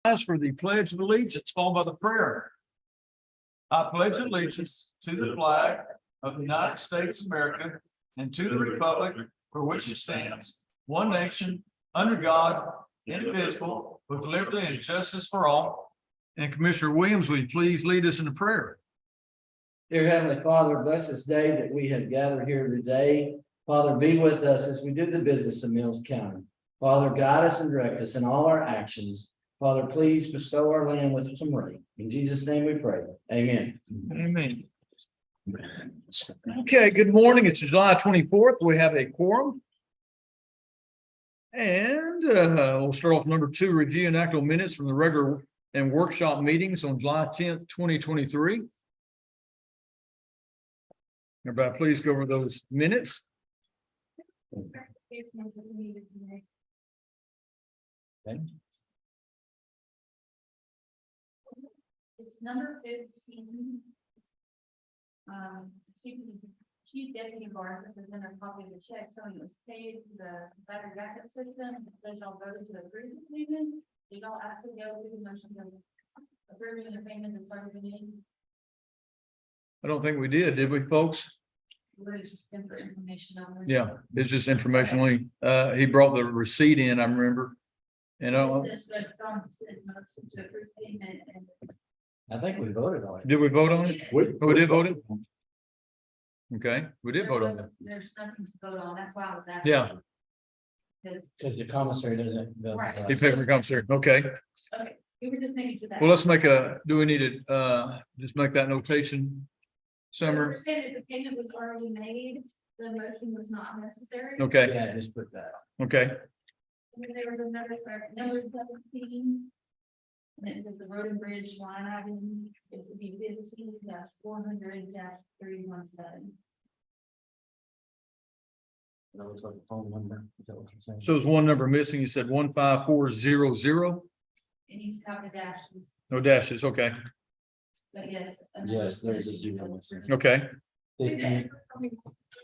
Rise for the Pledge of Allegiance, followed by the prayer. I pledge allegiance to the flag of the United States of America and to the republic for which it stands, one nation, under God, indivisible, with liberty and justice for all. And Commissioner Williams, will you please lead us in a prayer? Dear Heavenly Father, bless this day that we have gathered here today. Father, be with us as we do the business of Mills County. Father, guide us and direct us in all our actions. Father, please bestow our land with some rain. In Jesus' name we pray. Amen. Amen. Okay, good morning. It's July 24th. We have a quorum. And we'll start off number 2, review and act on minutes from the regular and workshop meetings on July 10th, 2023. Everybody, please go over those minutes. Okay. It's number 15. Chief Deputy Barnes presented a copy of the check showing it was paid to the battery backup system. Does y'all voted to approve the payment? Did y'all actually go through the motion of approving the payment that's already been made? I don't think we did we, folks? We're just in for information on. Yeah, it's just informationally. He brought the receipt in, I remember. And I think we voted on it. did we vote on it? We did vote it? Okay, we did vote on it. There's nothing to vote on. That's why I was asking. Yeah. Because the commissary doesn't. Right. He paid for concert. Okay, Okay, we were just making sure that. well, let's make do we need to just make that notation? Summer, We're saying that the payment was already made, the motion was not necessary. okay, Yeah, just put that. okay, And then there was another, number 17. And it says the road and bridge line item, it would be 15-400-317. That looks like a phone number. Is that what you're saying? so there's one number missing, you said 15400, It needs to have the dashes, no dashes, okay, but yes. Yes, there's a zero missing. okay, 15.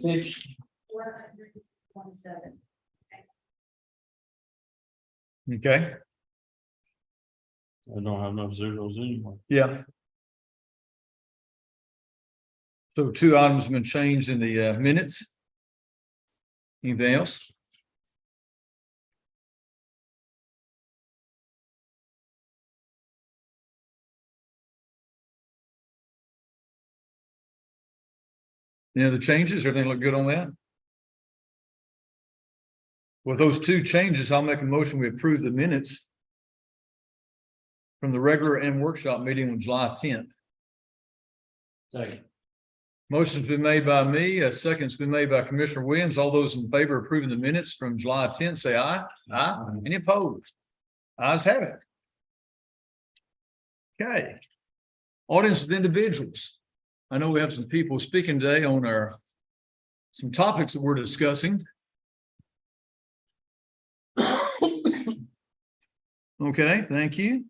417. okay, I don't have no zeros anymore. yeah. So 2 items have been changed in the minutes. Anything else? Any other changes? Everything look good on that? With those 2 changes, I'll make a motion. We approve the minutes from the regular and workshop meeting on July 10th. Second. Motion's been made by me. A second's been made by Commissioner Williams. All those in favor of approving the minutes from July 10th, say aye. Aye. Any opposed? Ayes have it. Okay. Audience of individuals. I know we have some people speaking today on some topics that we're discussing. Okay, thank you.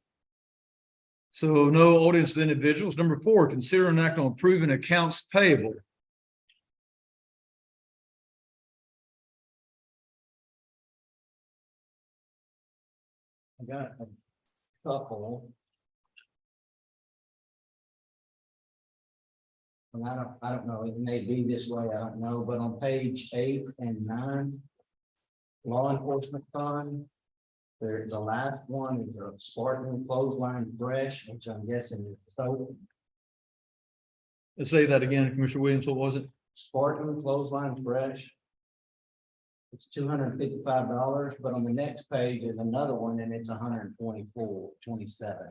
So no audience of individuals. Number 4, consider an act on approving accounts payable. I got a couple. And I don't know, it may be this way, I don't know, but on page 8 and 9. Law enforcement fund. There, the last one is a Spartan clothesline fresh, which I'm guessing is soap. Let's say that again, Commissioner Williams, what was it? Spartan clothesline fresh. It's $255, but on the next page is another one and it's $124.27.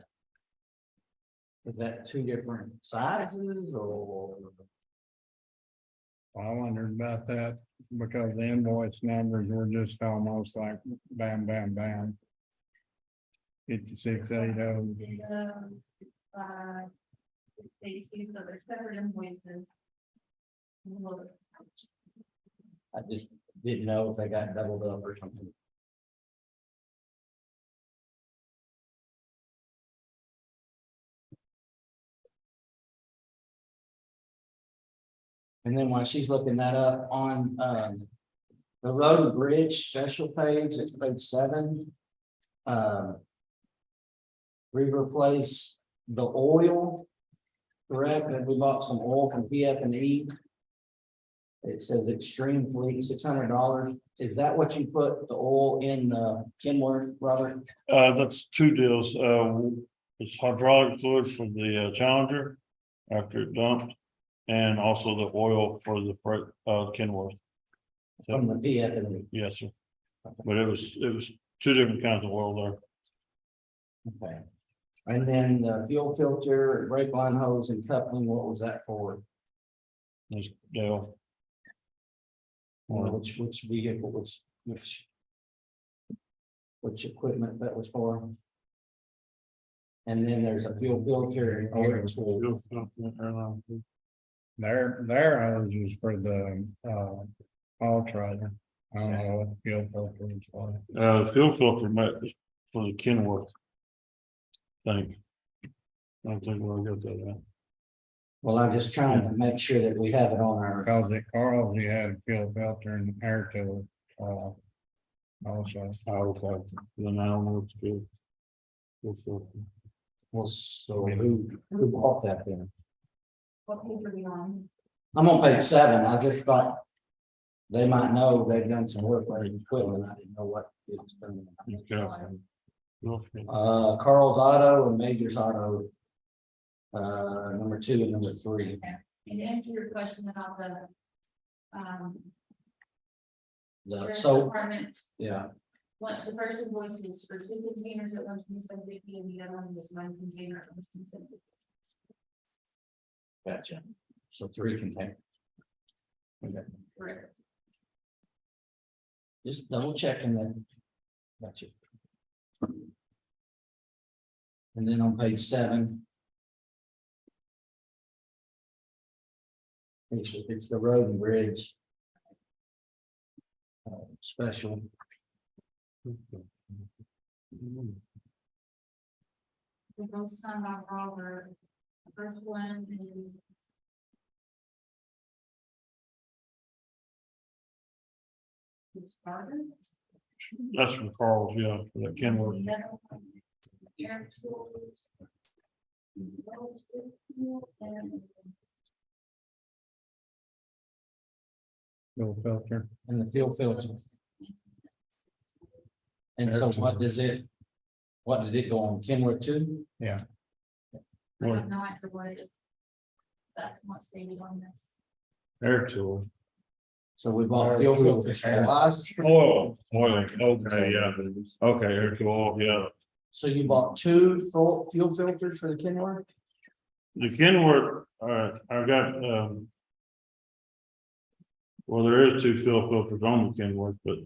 Is that 2 different sizes or? I wondered about that because the invoice numbers were just almost like bam, bam, bam. 5680. So they're separate invoices. Look, I just didn't know if they got doubled up or something. And then while she's looking that up on the road and bridge special page, it's page 7. we replace the oil. Correct, and we bought some oil from PF&E. It says Extreme Fleet, $600. Is that what you put the oil in Kenworth, Robert? That's two deals. It's hydraulic fluid for the Challenger after it dumped. And also the oil for the Kenworth. From the PF&E. Yes, sir. But it was two different kinds of oil there. Okay. And then the fuel filter, brake line hose and coupling, what was that for? It's Dale. Or which vehicle, which equipment that was for? And then there's a fuel filter and air tool. Their hose is for the, all trailer. I don't know what the fuel filter is for. The fuel filter for the Kenworth. I don't think we'll get that out. Well, I'm just trying to make sure that we have it on our, Because at Carl's, you had a fuel filter and air tool, also. Okay, then I don't know what to do. Fuel filter. well, so who bought that then? What page are we on? I'm on page 7, I just thought. They might know they've done some work on the equipment, I didn't know what it was doing. Okay. Fuel filter. Carl's Auto and Major's Auto. Number 2 and number 3. And to answer your question about the, The sheriff's so, department, yeah, the first invoice was for 2 containers at 127.50 and the other one was 1 container at 127.50. gotcha. So 3 containers. Okay, Correct. just double checking that. Gotcha. And then on page 7. It's the road and bridge. Special. They both signed by Robert. The first one is. Who started? That's from Carl's, yeah, for that Kenworth. Air tools. And Fuel filter. And the fuel filter. And so what did it go on Kenworth too? I have no idea what it. That's not stated on this. Air tool. So we bought fuel filters twice. Oil, okay, yeah. Okay, air tool, yeah. So you bought 2 full fuel filters for the Kenworth? The Kenworth, I got, well, there is 2 fuel filters on the Kenworth, but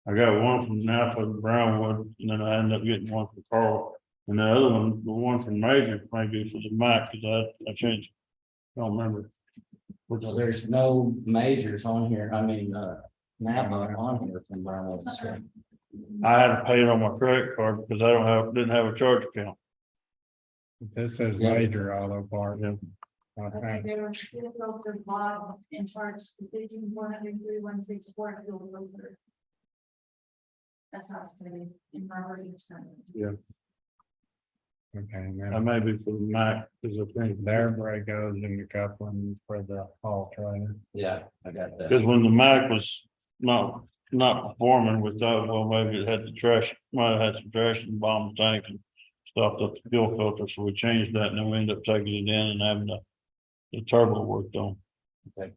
I got one from Napa and Brownwood, and then I ended up getting one from Carl. And the other one, the one from Major, maybe for the Mac, because I changed, I don't remember. Well, there's no majors on here. I mean, Napa on here from Brownwood. It's not so. right. I had to pay it on my credit card because I didn't have a charge account. This says major auto part. Yeah. Okay, there were fuel filter bought and charged to 15,400,316 fuel filter. That's how it's gonna be in Robert each time. Okay, I now may be for the Mac, because I think their brake goes in the coupling for the haul trailer. Yeah, I got that. because when the Mac was not performing, we thought, well, maybe it had the trash, might have had some trash in the bottom of the tank and stopped up the fuel filter, so we changed that, and then we ended up taking it in and having the turbo worked on. Okay.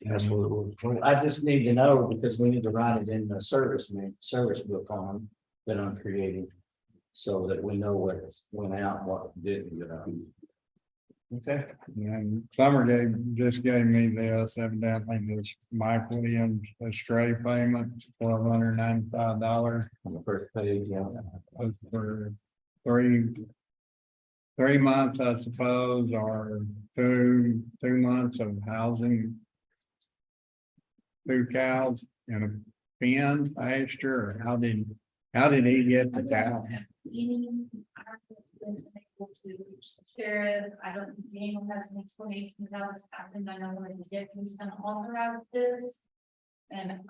That's what it was. Well, I just need to know because we need to write it in the service book on that I'm creating. So that we know what went out, and what didn't get out. Okay. And Summer just gave me this, evidently this Mike Williams, a stray payment, $1,295. On the first page, yeah. For 3 months, I suppose, or 2 months of housing. 2 cows and a pen pasture, or how did he get the cow? Sheriff, I don't think Daniel has an explanation of how this happened. I know when the deputy's gonna authorize this. And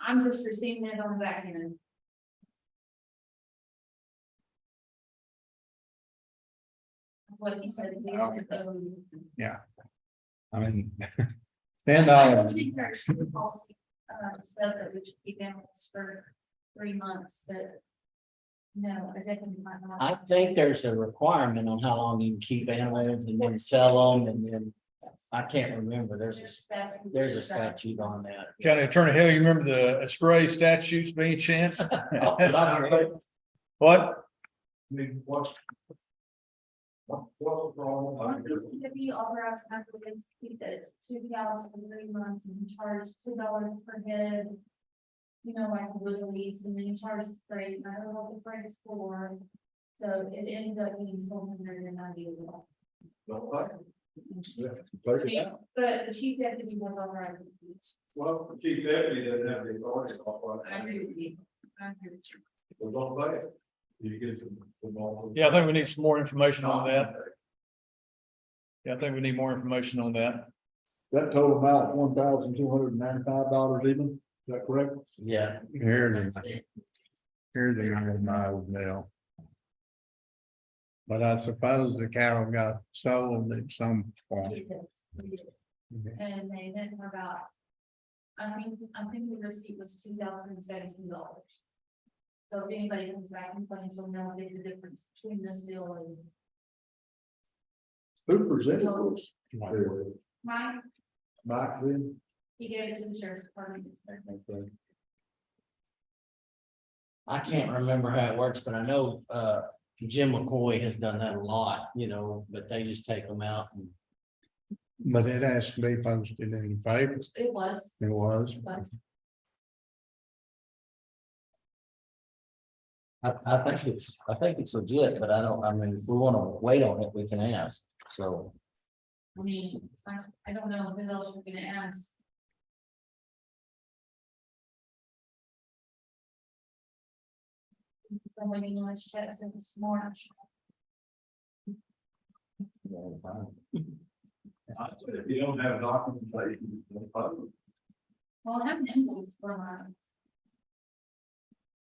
I'm just receiving it on the back end. what you said. I mean. I $10. don't think our policy, says that we should keep animals for 3 months, but. No, I definitely might not. I think there's a requirement on how long you can keep animals and then sell them, and then I can't remember. There's a statute on that. County Attorney Hill, you remember the Stray statutes by any chance? What? If you authorize applicants to keep that it's $2 for 3 months and you charge $2 per head. You know, like a little lease, and then you charge freight, and I don't know what the freight is for. So it ended up being $1,290. But the chief deputy was authorized. Well, the chief deputy doesn't have the authority. I agree with you. I agree with you. Yeah, I think we need some more information on that. Yeah, I think we need more information on that. That total amount is $1,295 even, is that correct? Yeah, Here's the 100 miles now. But I suppose the cattle got sold at some point. And they went for about, I think the receipt was $2,017. So if anybody comes back and complains, they'll know the difference between this bill and Who presented this? mine. Mike then? He gave it to the sheriff's department. I can't remember how it works, but I know, Jim McCoy has done that a lot, you know, but they just take them out and. But it has to be posted in the paper. It was, It was. but I think it's legit, but I mean, if we wanna wait on it, we can ask, so. I mean, I don't know who else we're gonna ask. Somebody wants to check some smart. If you don't have documentation. Well, I have an invoice for mine.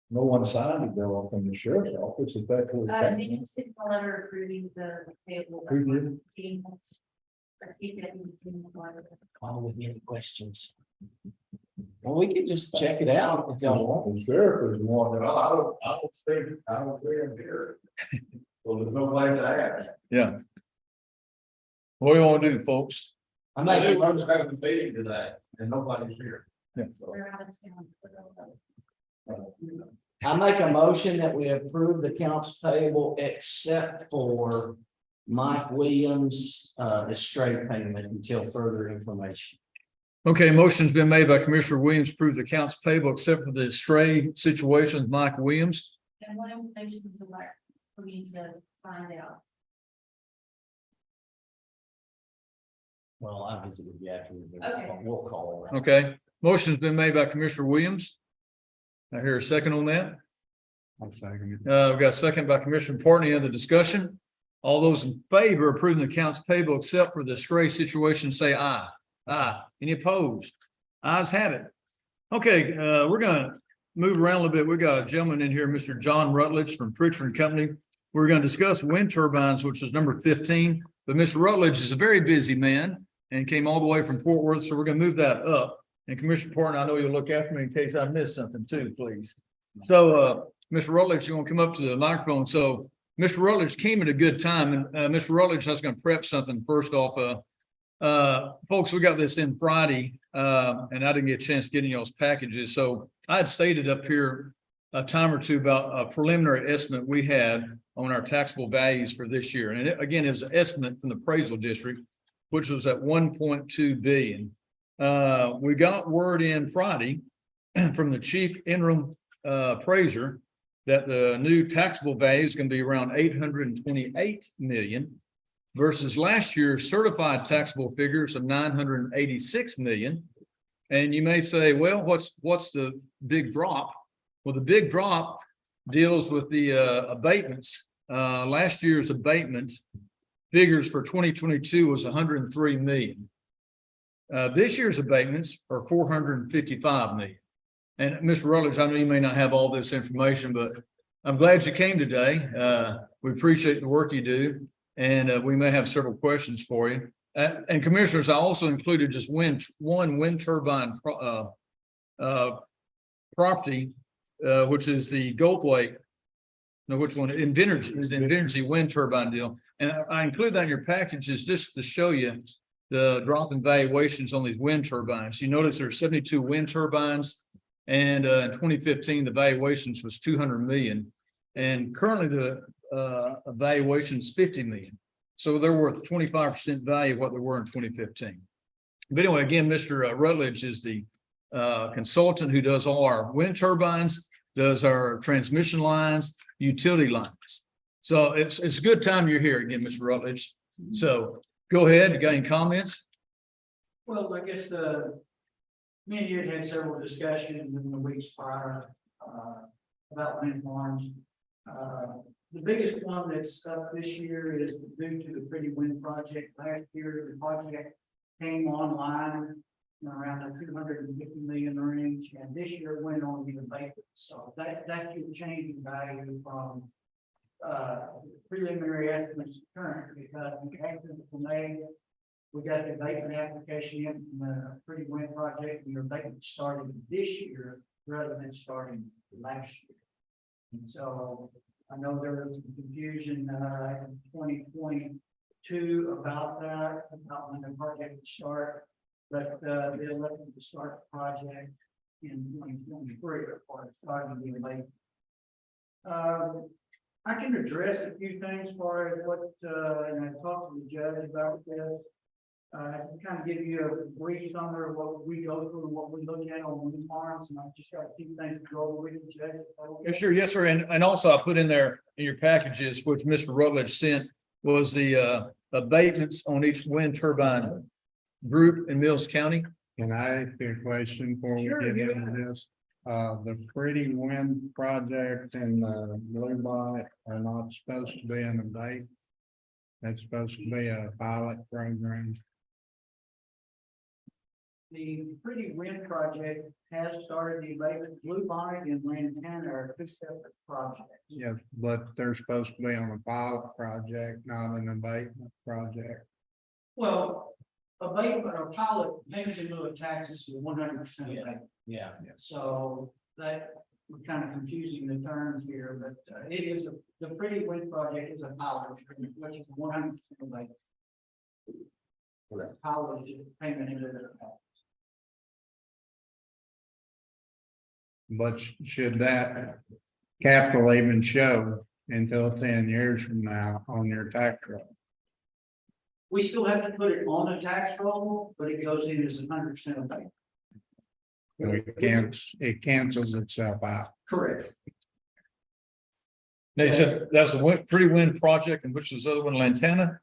No one signed it though up in the sheriff's office, is that what? They sent a letter approving the table. Who did? Team. I think that we team letter. Call with any questions. Well, we could just check it out if y'all want. The sheriff is one, that I don't think I'm here. Well, there's no place to ask. Yeah. What do you want to do, folks? I might, Everyone's having a meeting today and nobody's here. We're out of town. I make a motion that we approve the accounts payable except for Mike Williams, the straight payment until further information. Okay, motion's been made by Commissioner Williams to approve the accounts payable except for the stray situation with Mike Williams. And what information would you like for me to find out? Well, I visited you after. Okay. We'll call her. Okay, motion's been made by Commissioner Williams. I hear a second on that. I'll second it. We've got a second by Commissioner Partney. Any other discussion? All those in favor of approving the accounts payable except for the stray situation, say aye. Aye. Any opposed? Ayes have it. Okay, we're gonna move around a little bit. We got a gentleman in here, Mr. John Rutledge from Pritchard and Company. We're gonna discuss wind turbines, which is number 15. But Mr. Rutledge is a very busy man and came all the way from Fort Worth, so we're gonna move that up. And Commissioner Partney, I know you'll look after me in case I miss something too, please. So, Mr. Rutledge, you want to come up to the microphone? So, Mr. Rutledge came at a good time, and Mr. Rutledge, I was going to prep something first off. Folks, we got this in Friday, and I didn't get a chance to get in y'all's packages. So I had stated up here a time or two about a preliminary estimate we had on our taxable values for this year. And it, again, is an estimate from the appraisal district, which was at 1.2 billion. We got word in Friday from the chief interim appraiser that the new taxable value is going to be around 828 million versus last year's certified taxable figures of 986 million. And you may say, well, what's the big drop? Well, the big drop deals with the abatements. Last year's abatement figures for 2022 was 103 million. This year's abatements are 455 million. And Mr. Rutledge, I know you may not have all this information, but I'm glad you came today. We appreciate the work you do. And we may have several questions for you. And commissioners, I also included just one wind turbine property, which is the Gulf Lake. No, which one? Invenergy, is the Invenergy wind turbine deal. And I included that in your packages just to show you the drop in valuations on these wind turbines. You notice there's 72 wind turbines. And in 2015, the valuations was 200 million. And currently the valuation is 50 million. So they're worth 25% value of what they were in 2015. But anyway, again, Mr. Rutledge is the consultant who does all our wind turbines, does our transmission lines, utility lines. So it's a good time you're here again, Mr. Rutledge. So go ahead. You got any comments? Well, I guess me and you had several discussions in the weeks prior, about wind farms. The biggest one that's up this year is due to the Pretty Wind project. Last year, the project came online around the 250 million range, and this year went on the abatement. So that should change the value from preliminary estimates to current, because we actually May, we got the abatement application in from the Pretty Wind project, and the abatement started this year rather than starting last year. And so I know there was some confusion in 2022 about that, about when the project would start, but they elected to start the project in 2023 or starting the abatement. I can address a few things for what, and I talked to the judge about this. I can kind of give you a brief summary of what we go through and what we look at on wind farms, and I just got a few things to go over with the judge. Sure, yes, sir. And also I put in there in your packages, which Mr. Rutledge sent, was the abatements on each wind turbine group in Mills County. Can I ask you a question before we Sure, get yeah. into this? The Pretty Wind project and Blue Bonnet are not supposed to be in a date. That's supposed to be a pilot program. The Pretty Wind project has started the abatement. Blue Bonnet and Lantana are two separate projects. Yes, but they're supposed to be on a pilot project, not an abatement project. Well, abatement or pilot, payments in lieu of taxes is 100% abatement. Yeah. So that, we're kind of confusing the terms here, but it is, the Pretty Wind project is a pilot, which is 100% abatement. Pilot is payment in lieu of taxes. But should that capital even show until 10 years from now on your tax roll? We still have to put it on a tax roll, but it goes in as 100% abatement. It cancels itself out. Correct. They said that's the Pretty Wind project, and which is the other one, Lantana?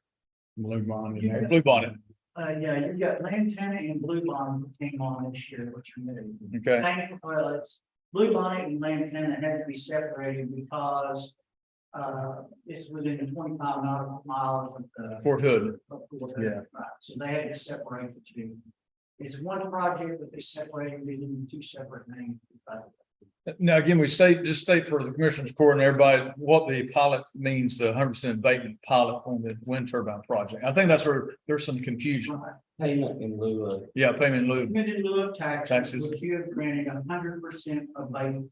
Blue Bonnet. Blue Bonnet. Yeah, you've got Lantana and Blue Bonnet came on this year, which you know. Okay, Well, it's Blue Bonnet and Lantana had to be separated because it's within the 25 nautical miles of the. Fort Hood. of Fort Hood. Yeah. Right, so they had to separate the two. It's one project, but they separated it into two separate names. Now, again, we just state for the commissioners court and everybody what the pilot means, the 100% abatement pilot on the wind turbine project. I think that's where there's some confusion. Payment in lieu of. Yeah, payment in lieu. Payment in lieu of taxes, Taxes. which you have granted 100% abatement.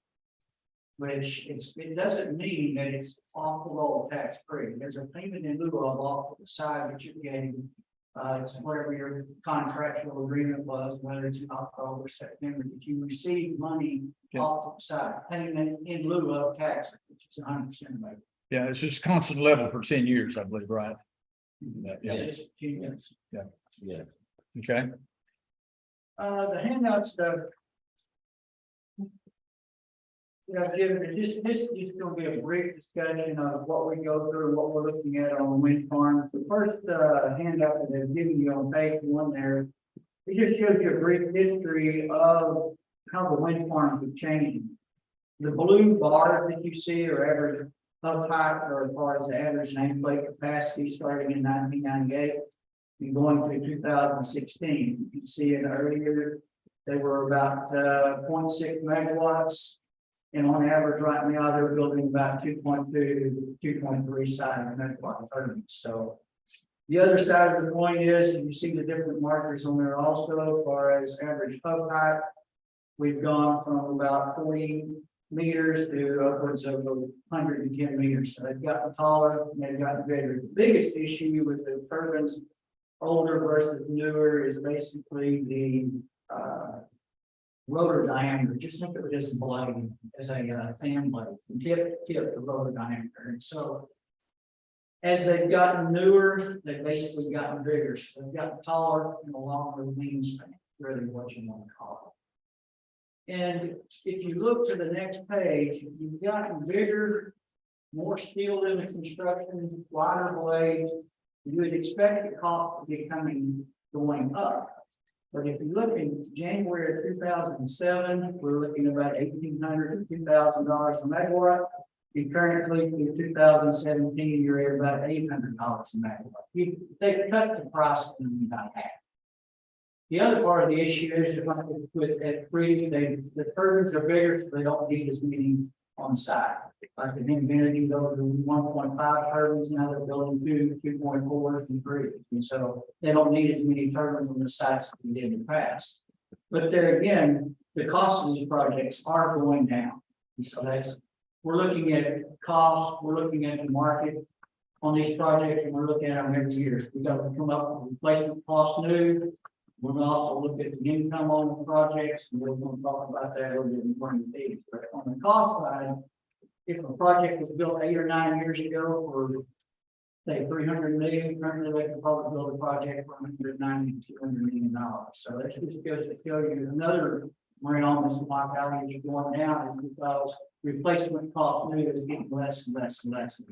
Which it doesn't mean that it's off the roll tax free. There's a payment in lieu of off to the side that you're getting. It's whatever your contractual agreement was, whether it's in October, September, that you receive money off the side, payment in lieu of tax, which is 100% abatement. Yeah, it's just constant level for 10 years, I believe, right? Yeah, Yes, yes. Yeah. okay. The handout stuff. Yeah, this is gonna be a brief discussion of what we go through, and what we're looking at on wind farms. The first handout that they've given you on page 1 there, it just shows you a brief history of how the wind farms have changed. The blue bars that you see are average up height, or as far as the average nameplate capacity starting in 1998 and going through 2016. You can see it earlier, they were about 0.6 megawatts. And on average, right now, they're building about 2.2, 2.3 size megawatt turbines. So the other side of the coin is, you see the different markers on there also, as far as average hub height. We've gone from about 40 meters to upwards of 110 meters. So they've gotten taller and they've gotten bigger. The biggest issue with the turbines, older versus newer, is basically the rotor diameter. Just think of it as a blade, as a fan blade, from tip to tip, the rotor diameter. And so as they've gotten newer, they've basically gotten bigger. So they've gotten taller and a longer wingspan, really what you want to call it. And if you look to the next page, you've gotten bigger, more steel in the construction, wider blades. You would expect the cost to be going up. But if you look in January of 2007, we're looking at about $1,800 to $2,000 per megawatt. And currently in 2017, you're at about $800 a megawatt. They've cut the price in about half. The other part of the issue is with at three, the turbines are bigger, so they don't need as many on site. Like the Energy goes to 1.5 turbines, now they're building 2.4 and 3. And so they don't need as many turbines on the sites that we did in the past. But there again, the cost of these projects are going down. And so we're looking at cost, we're looking at the market on these projects, and we're looking at them every year. We've got to come up with replacement cost new. We're going to also look at the income on the projects, and we're going to talk about that a little bit more in detail. But on the cost side, if a project was built 8 or 9 years ago for, say, $300 million, currently they can probably build a project for $190 to $200 million. So that just goes to show you another marine almost block values are going down, is because replacement cost new is getting less and less and less. If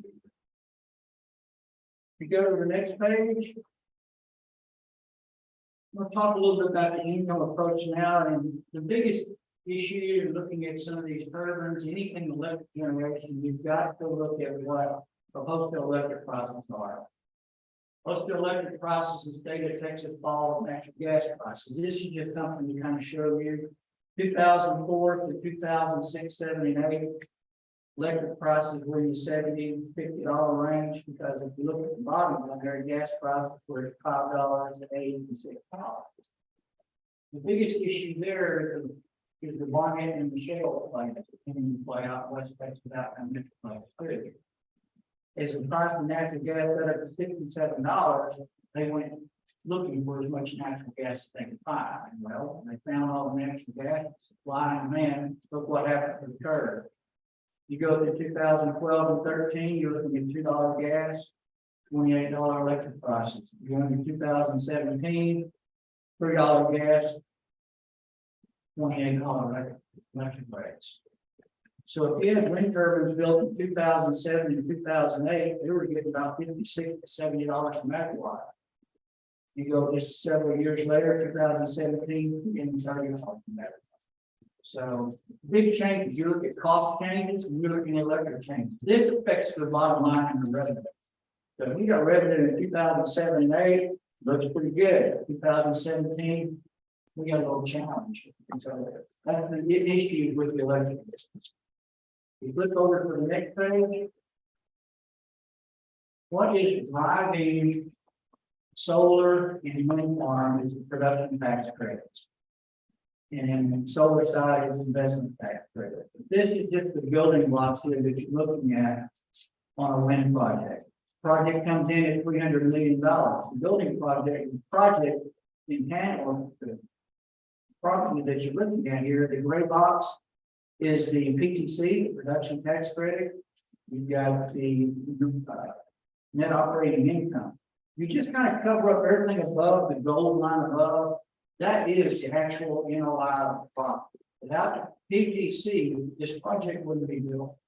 you go to the next page. We'll talk a little bit about the income approach now, and the biggest issue in looking at some of these turbines, anything electric generation, you've got to look at what the wholesale electric prices are. Wholesale electric prices in the state of Texas follow natural gas prices. This is just something to kind of show you. 2004 to 2006, 7, and 8. Electric prices were in the $70 to $50 range, because if you look at the bottom of there, gas prices were $5 to $8 to $6. The biggest issue there is the Barnett and the shale play that's continuing to play out West Texas out and Metroplex too. As the price of natural gas got up to $67, they went looking for as much natural gas as they could find. Well, they found all the natural gas, supply and demand. Look what happened to the curve. You go to 2012 and 13, you're looking at $2 gas, $28 electric prices. You go into 2017, $3 gas, $28 electric rates. So if you had wind turbines built in 2007 and 2008, they were getting about $56 to $70 per megawatt. You go just several years later, 2017, you're getting $30 per megawatt. So big changes, you look at cost changes, and you're looking at electric changes. This affects the bottom line and the revenue. So we got revenue in 2007 and 8, looks pretty good. 2017, we got a little challenge. And so that's the issue with the electric business. We flip over to the next page. What is driving solar and wind farm is the production tax credits. And solar side is investment tax credit. This is just the building blocks here that you're looking at on a wind project. Project comes in at $300 million. The building project in handle the property that you're looking at here. The gray box is the PTC, the production tax credit. You've got the net operating income. You just kind of cover up everything above the gold line above. That is the actual NOI of the property. Without the PTC, this project wouldn't be built.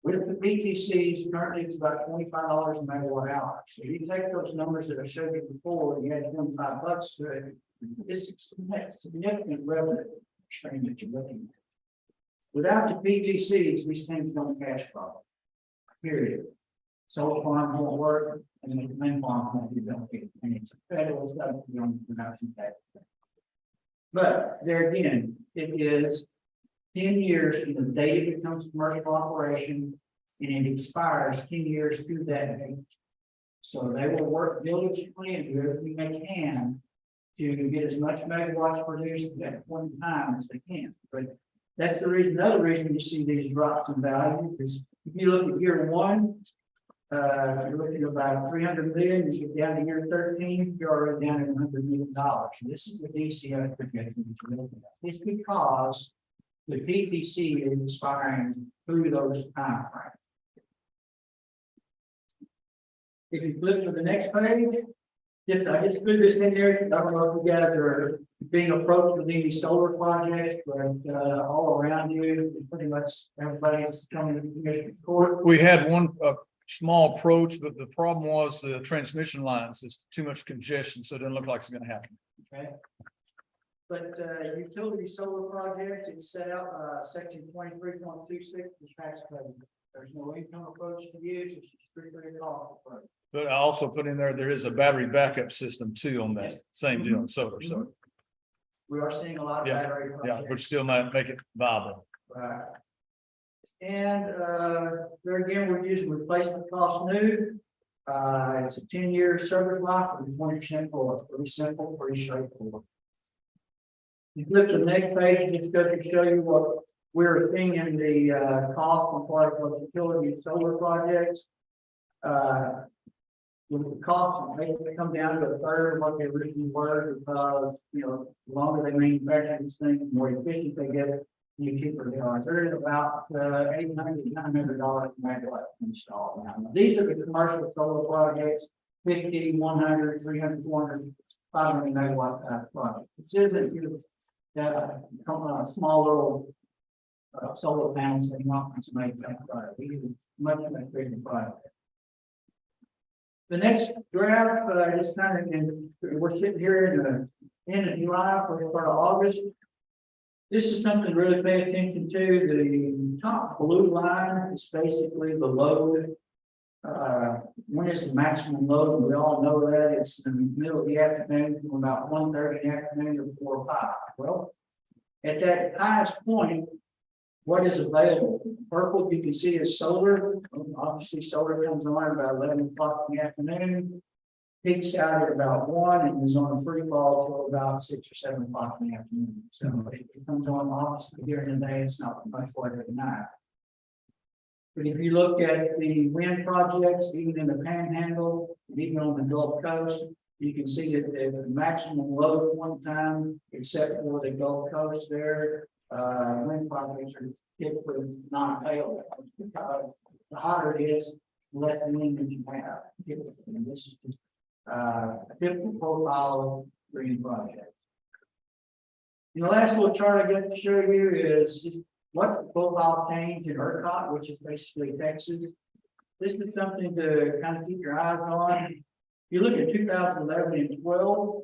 With the PTCs, currently it's about $25 a megawatt hour. So you take those numbers that I showed you before, you had $25 to it. It's significant revenue stream that you're looking at. Without the PTCs, these things don't cash flow. Period. Solar farm won't work, and the wind farm won't be built. And it's federal stuff on the production tax. But there again, it is 10 years from the date it becomes commercial operation, and it expires 10 years through that date. So they will work diligently and do everything they can to get as much megawatts produced at that point in time as they can. But that's the reason, another reason you see these drops in value is if you look at year one, you're looking at about 300 million, you get down to year 13, you're already down at $100 million. This is the DCF projection that you're looking at. It's because the PTC is expiring through those time frames. If you flip to the next page, I just put this in there, I don't know if you guys are being approached with any solar projects, but all around you, pretty much everybody's coming to the commission court. We had one small approach, but the problem was the transmission lines. It's too much congestion, so it doesn't look like it's gonna happen. Okay. But utility solar projects, it's set out section 23.26, the tax code. There's no income approach to use, it's strictly a cost approach. But I also put in there is a battery backup system too on that same deal, solar, so, We are seeing a lot of Yeah, battery yeah, projects. which still might make it viable. Right. And there again, we're using replacement cost new. It's a 10-year service life with 20% for pretty simple, pretty straightforward. You flip to the next page, it's going to show you what we're seeing in the cost on part of utility solar projects. With the cost, they come down to a third of what they originally were because, you know, the longer they manufacture these things, the more efficient they get, the cheaper they are. They're at about $800 to $900 per megawatt installed now. These are the commercial solar projects, 50, 100, 300, 400, 500 megawatt projects. It says that you come on a small little solar panels and not to make that product. We use much bigger product. The next graph, is kind of, we're sitting here in the end of July, first part of August. This is something to really pay attention to. The top blue line is basically the load. When is the maximum load? And we all know that it's in the middle of the afternoon from about 1:30 in the afternoon to 4 or 5. Well, at that highest point, what is available? Purple, you can see is solar. Obviously, solar comes on about 11 o'clock in the afternoon. Peaks out at about 1 and is on a free fall till about 6 or 7 o'clock in the afternoon. So it comes on obviously during the day, it's not much later at night. But if you look at the wind projects, even in the Panhandle, even on the Gulf Coast, you can see that the maximum load at one time, except for the Gulf Coast there, wind projects are typically not available. The hotter it is, the less wind that you have. And this is just a typical profile of green project. And the last little chart I got to show you is just what the profile change in ERCOT, which is basically Texas. This is something to kind of keep your eyes on. You look at 2011 and 12,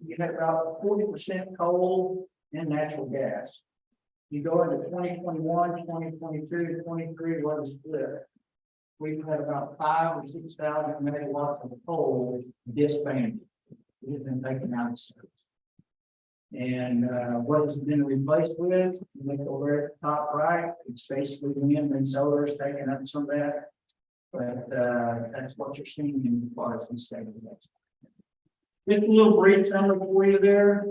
you had about 40% coal and natural gas. You go into 2021, 2022, 23, what is split? We've had about 5,000 or 6,000 megawatts of coal disbanded. It has been taken out of service. And what has been replaced with? You look over at the top right, it's basically wind and solar is taking up some of that. But that's what you're seeing in the parts and state of Texas. Just a little brief summary for you there.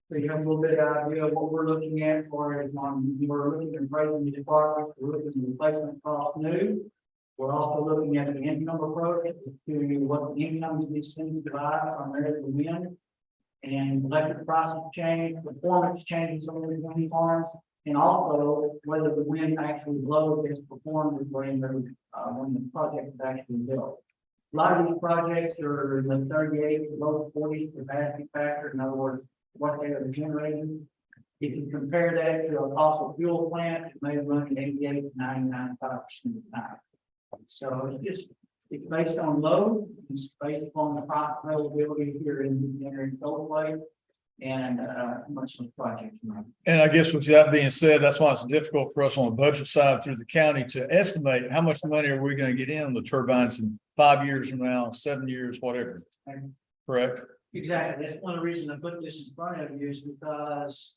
So you have a little bit of idea of what we're looking at for it on, we're looking at breaking the department, we're looking at replacement cost new. We're also looking at the income approach to what the income of these things derive primarily the wind. And electric prices change, performance changes on the wind farms, and also whether the wind actually blows is performed when the project is actually built. A lot of these projects are in the 38 to low 40s capacity factor. In other words, what they are generating. If you compare that to a fossil fuel plant, it may run at 88 to 99.5% of the time. So it's based on load, it's based upon the price availability here in Coldplay and how much the project's running. And I guess with that being said, that's why it's difficult for us on the budget side through the county to estimate how much money are we going to get in on the turbines in 5 years from now, 7 years, whatever. Correct? Exactly. That's one of the reasons I put this in front of you is because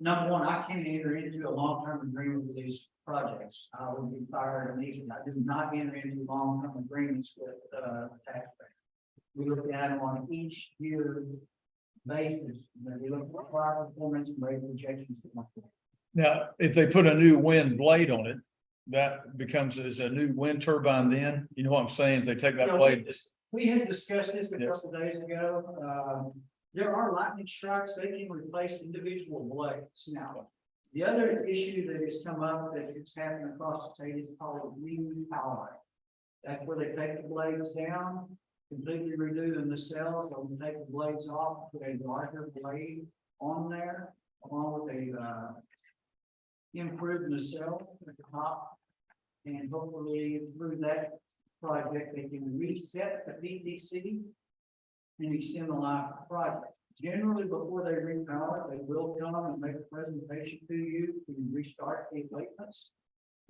number one, I can't enter into a long-term agreement with these projects. I would be fired immediately. I do not enter into long-term agreements with, taxpayers. We look at them on each year basis, and we look at our performance and rate projections. Now, if they put a new wind blade on it, that becomes as a new wind turbine then, you know what I'm saying? If they take that blade. We had discussed this a Yes. couple days ago. There are lightning strikes, they can replace individual blades. Now, the other issue that has come up that is happening across the state is called repowering. That's where they take the blades down, completely redo the nacelles, or take the blades off, put a larger blade on there, along with a improved nacelle at the top. And hopefully through that project, they can reset the PTC and extend the life of the project. Generally, before they repower, they will come and make a presentation to you to restart the abatements.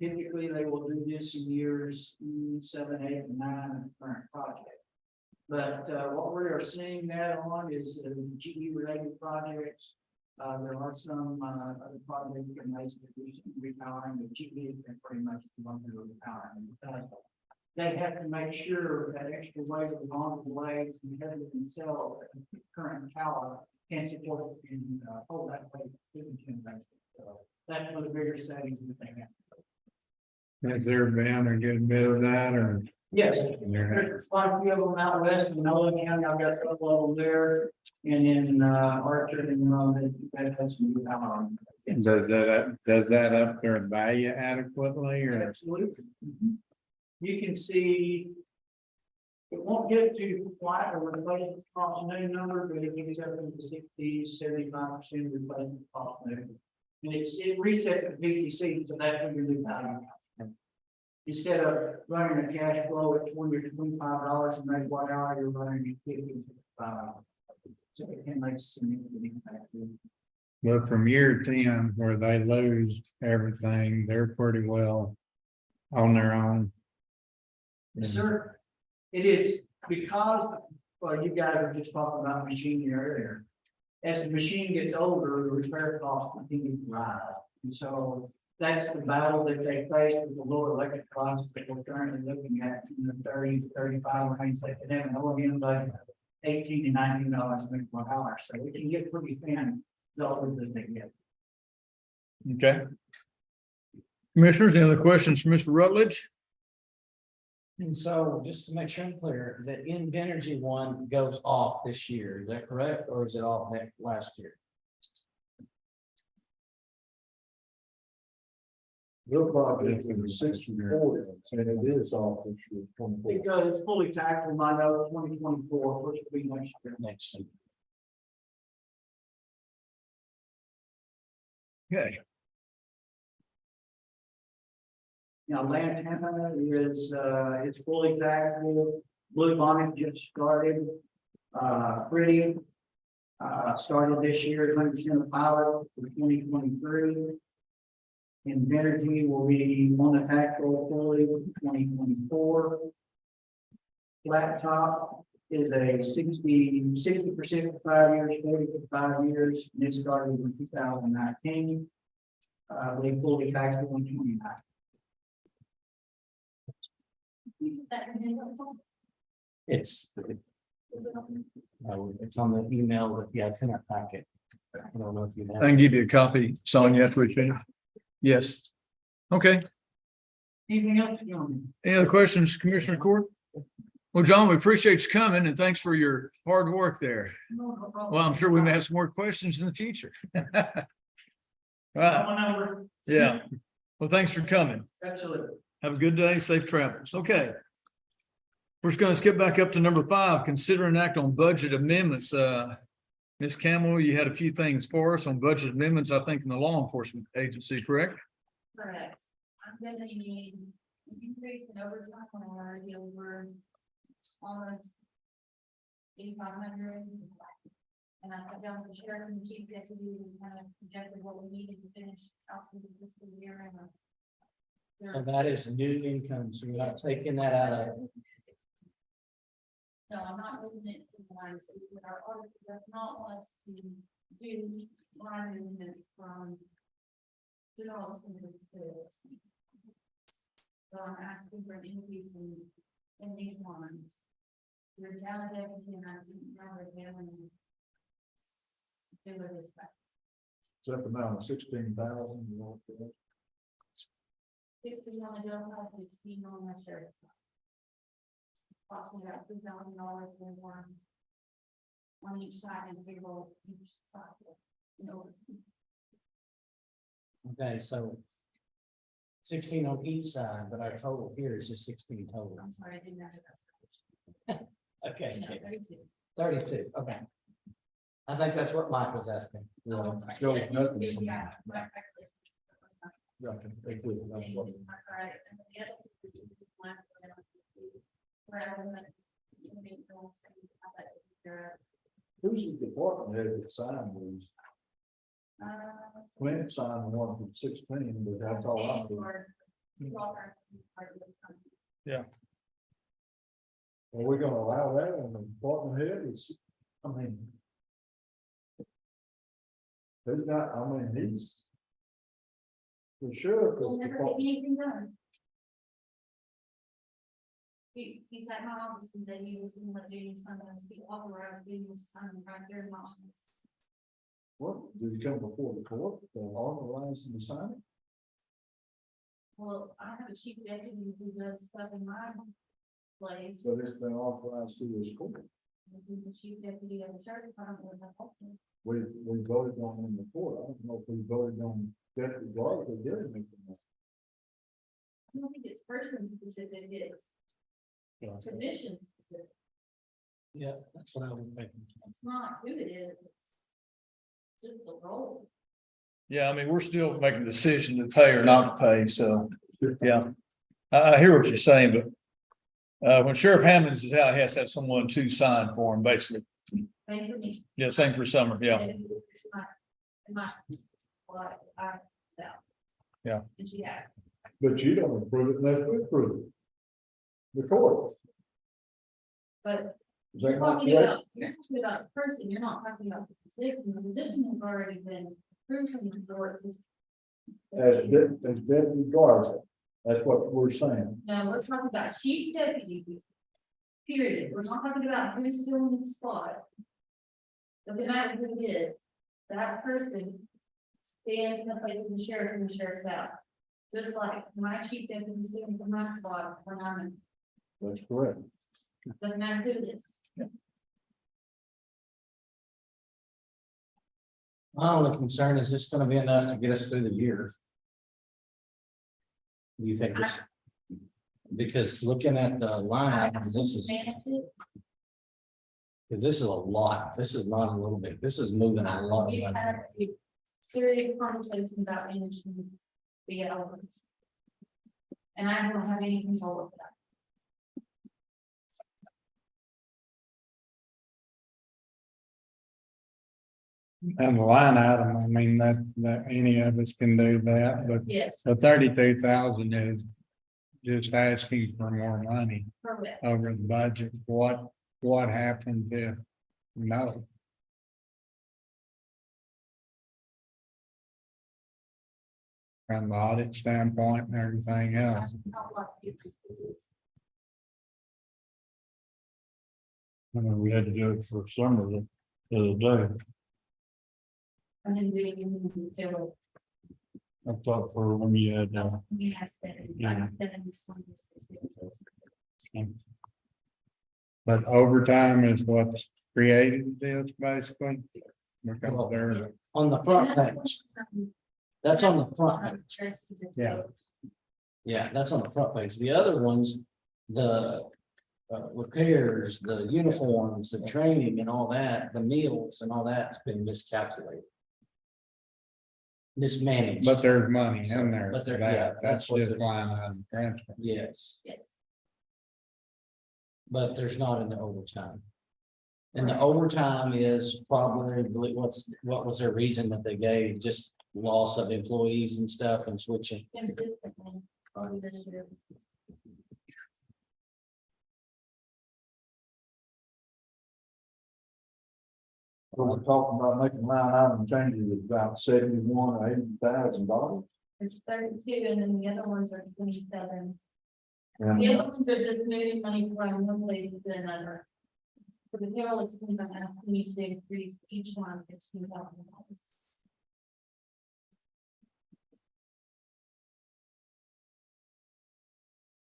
Typically, they will do this in years 7, 8, and 9 of the current project. But what we are seeing that on is GE related projects. There are some other projects that may be repowering, but GE has been pretty much the one who are repowering. They have to make sure that extra weight of the long blades and the head of themselves, current tower can support and hold that weight. So that's one of the bigger settings that they have. Has there been a good bit of that or? Yes, There has. there's quite a few of them out west in Nolan County. I've got a couple of them there. And in Archer and that's some new power on. Does that up their value adequately or? Absolutely. You can see. It won't get to flat or replacement cost new number, but it gets up to 60-75% replacement cost new. And it resets the PTC to that when you new value. Instead of running a cash flow at $20 or $25 a megawatt hour, you're running at $50. So it can make significant impact. But from year 10, where they lose everything, they're pretty well on their own. Yes, sir. It is because, well, you guys were just talking about machinery earlier. As the machine gets older, the repair costs continue to rise. And so that's the battle that they face with the lower electric costs that we're currently looking at in the 30 to 35 range. They can have an OEM like $18 to $19 per hour. So we can get pretty thin the older that they get. Okay. Commissioners, any other questions for Mr. Rutledge? And so just to make sure I'm clear, the Invenergy one goes off this year, is that correct? Or is it all next last year? Your project is 64, and it is all this year. Because it's fully taxable by now 2024, which will be next year. Next year. Okay. Now, Lantana is, it's fully taxable. Blue Bonnet just started. Pretty, started this year, 100% of pilot for 2023. Invenergy will be on the tax roll fully for 2024. Flat Top is a 60% for 5 years, 40 for 5 years, and it started in 2019. They fully taxable in 2029. It's on the email with the itinerant packet. I don't know if you have. I can give you a copy, Sonia, after we finish. Yes. Okay. Anything else, John? Any other questions, Commissioner Court? Well, John, we appreciate you coming and thanks for your hard work there. Well, I'm sure we may have some more questions in the future. Right. My number. Yeah. Well, thanks for coming. Absolutely. Have a good day, safe travels. Okay. We're just gonna skip back up to number 5, consider an act on budget amendments. Ms. Campbell, you had a few things for us on budget amendments, I think, in the law enforcement agency, correct? Correct. I'm gonna need an increase in overtime on already over almost 8,500. And I sat down with the sheriff and the chief deputy and kind of projected what we needed to finish out this fiscal year and. So that is new income, so we're not taking that out of No, I'm not moving it to the line, so what our auditor does not want us to do line movements from general expenses to bills. So I'm asking for an increase in these lines. Your town deputy and I can now examine. Do with this back. Is that the amount of 16,000? 15 on the bill side, 16 on the sheriff's side. Approximately about $2,000 for one. On each side and payroll each side. You know, Okay, so 16 on each side, but our total here is just 16 total. I'm sorry, I didn't have that. Okay, You know, 32. 32, okay. I think that's what Mike was asking. Oh, I'm sorry. Still Yeah, nothing. yeah, my calculation. Right, they do, that's what- Alright, and the other two is last one, where I was like, you know, make the whole thing, how that takes care Who's the department head that signed these? of. Clint signed the one from 16, but that's all I do. Are we gonna allow that on the department head? I mean. Who's got, I mean, he's. The sheriff We'll is never get department. anything done. He sat in my office and said he was gonna let Jamie sign those, he authorized me to sign them right there in my office. What, did he come before the court, authorize him to sign it? Well, I have a chief deputy who does stuff in my place. But it's been authorized through his court. The chief deputy of the sheriff's department would have helped me. We voted on him before. I don't know if we voted on Deputy Garza, or did anything. I don't think it's person specific, it's position specific. Yeah, that's what I was thinking. It's not who it is, it's just the role. Yeah, I mean, we're still making a decision to pay or not to pay, so, yeah. I hear what you're saying, but when Sheriff Hammonds is out, he has to have someone to sign for him, basically. Same for me. Yeah, same for Summer, yeah. What I sell. Yeah. And she has. But you don't approve it unless we approve it. The court. But Is you're that not talking correct? about, you're talking about the person, you're not talking about the position. The position has already been approved from the board. As Deputy Garza, that's what we're saying. No, we're talking about chief deputy. Period. We're not talking about who's filling the spot. Doesn't matter who it is. That person stands in the place of the sheriff and the sheriff's out. Just like my chief deputy stands in my spot when I'm in. That's correct. Doesn't matter who it is. My only concern is this gonna be enough to get us through the year? Do you think this? Because looking at the line items, this is, Manage it. this is a lot. This is not a little bit. This is moving a lot. We had a serious conversation about managing the hours. And I don't have any control of that. And the line item, I mean, that any of us can do that, but Yes, the 32,000 is. Just asking for more money correct. over the budget. What happens if no? From the audit standpoint and everything else. I mean, we had to do it for Summer the other day. And then doing it until I thought for when you had, we have spent. Yeah. But overtime is what's created this basically. Because they're, On the front page, that's on the front page. Yeah. Yeah, that's on the front page. The other ones, the repairs, the uniforms, the training and all that, the meals and all that's been miscalculated. Mismanaged. but there's money in there But for there- yeah, that. That's that's what just the- line item transfer. Yes, Yes, but there's not in the overtime. And the overtime is probably, what was their reason that they gave? Just loss of employees and stuff and switching. consistently, over this year. We're talking about making line item changes of about $71,000 or $80,000. There's 32, and then the other ones are 27. The And other ones are just moving money from one place to another. For the payroll expense, I'm asking you to increase each one $16,000.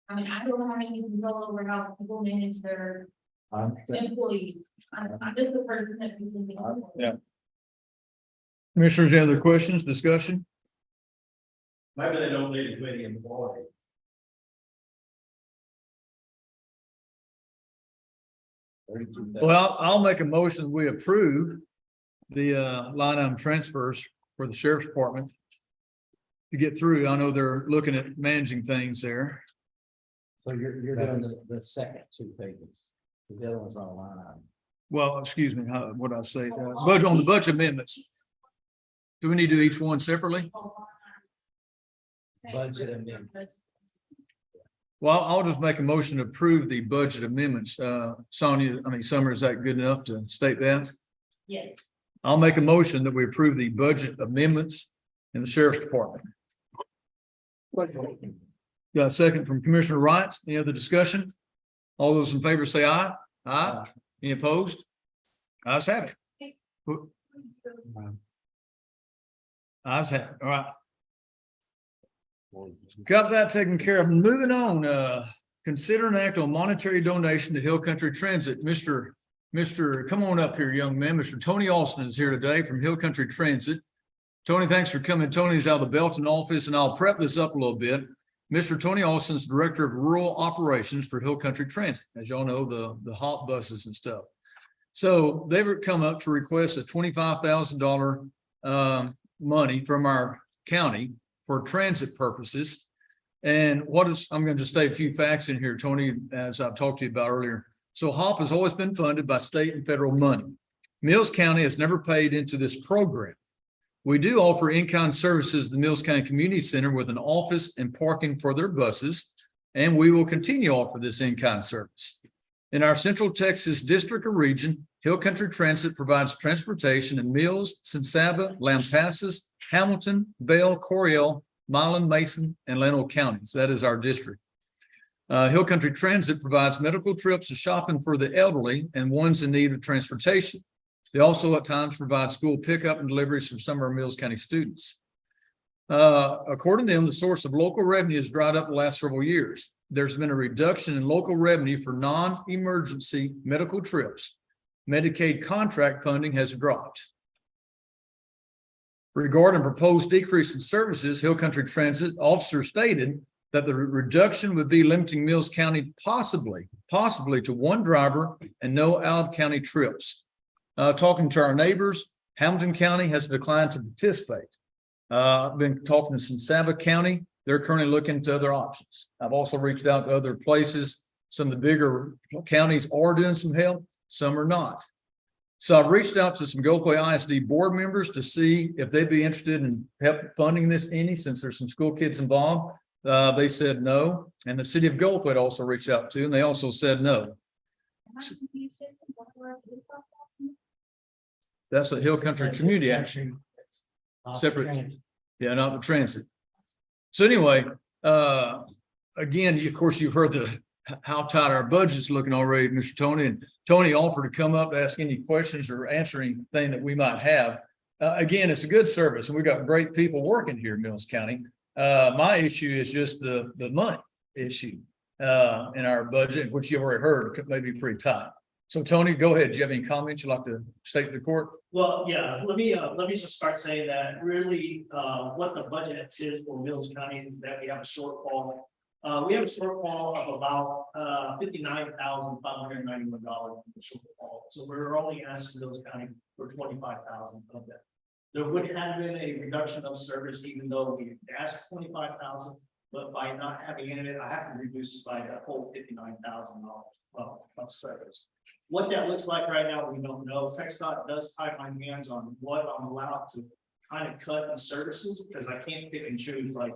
I mean, I don't have any control over how people manage their I understand. employees. I'm just the person that can. Yeah. Commissioners, any other questions, discussion? Maybe they don't need as many employees. Well, I'll make a motion, we approve the line item transfers for the sheriff's department. To get through, I know they're looking at managing things there. So you're doing the second two pages. The other one's on a line item. Well, excuse me, what I say, budget on the budget amendments. Do we need to do each one separately? Budget amendment. Well, I'll just make a motion to approve the budget amendments. Summer, is that good enough to state that? Yes. I'll make a motion that we approve the budget amendments in the sheriff's department. Got a second from Commissioner Wright. Any other discussion? All those in favor say aye. Aye. Any opposed? Ayes have it. Ayes have it. All right. Got that taken care of. Moving on, consider an act on monetary donation to Hill Country Transit. Mr. Come on up here, young man. Mr. Tony Austin is here today from Hill Country Transit. Tony, thanks for coming. Tony's out of the Belton office, and I'll prep this up a little bit. Mr. Tony Austin is Director of Rural Operations for Hill Country Transit. As y'all know, the hot buses and stuff. So they would come up to request a $25,000 money from our county for transit purposes. And I'm going to just state a few facts in here, Tony, as I've talked to you about earlier. So HOP has always been funded by state and federal money. Mills County has never paid into this program. We do offer in-kind services to the Mills County Community Center with an office and parking for their buses, and we will continue to offer this in-kind service. In our Central Texas district or region, Hill Country Transit provides transportation in Mills, Sinsaba, Lampasas, Hamilton, Bell, Coryell, Milan, Mason, and Llano counties. That is our district. Hill Country Transit provides medical trips and shopping for the elderly and ones in need of transportation. They also at times provide school pickup and deliveries for some of our Mills County students. According to them, the source of local revenue has dried up the last several years. There's been a reduction in local revenue for non-emergency medical trips. Medicaid contract funding has dropped. Regarding proposed decrease in services, Hill Country Transit officer stated that the reduction would be limiting Mills County possibly to one driver and no out-of-county trips. Talking to our neighbors, Hamilton County has declined to participate. I've been talking to Sinsaba County. They're currently looking to other options. I've also reached out to other places. Some of the bigger counties are doing some help, some are not. So I've reached out to some Goldthwait ISD board members to see if they'd be interested in help funding this any, since there's some school kids involved. They said no. And the city of Goldthwait also reached out to, and they also said no. That's a Hill Country Community Action. Separate. Yeah, not the transit. So anyway, again, of course, you've heard how tight our budget's looking already, Mr. Tony, and Tony offered to come up to ask any questions or answer anything that we might have. Again, it's a good service, and we've got great people working here in Mills County. My issue is just the money issue in our budget, which you already heard may be pretty tight. So Tony, go ahead. Do you have any comments you'd like to state to the court? Well, yeah, let me just start saying that really, what the budget is for Mills County is that we have a shortfall. We have a shortfall of about $59,591 in the shortfall. So we're only asking Mills County for $25,000 of that. There would have been a reduction of service, even though we asked $25,000, but by not having in it, I have to reduce it by that whole $59,000 of service. What that looks like right now, we don't know. TxDOT does tie my hands on what I'm allowed to kind of cut in services, because I can't pick and choose. Like,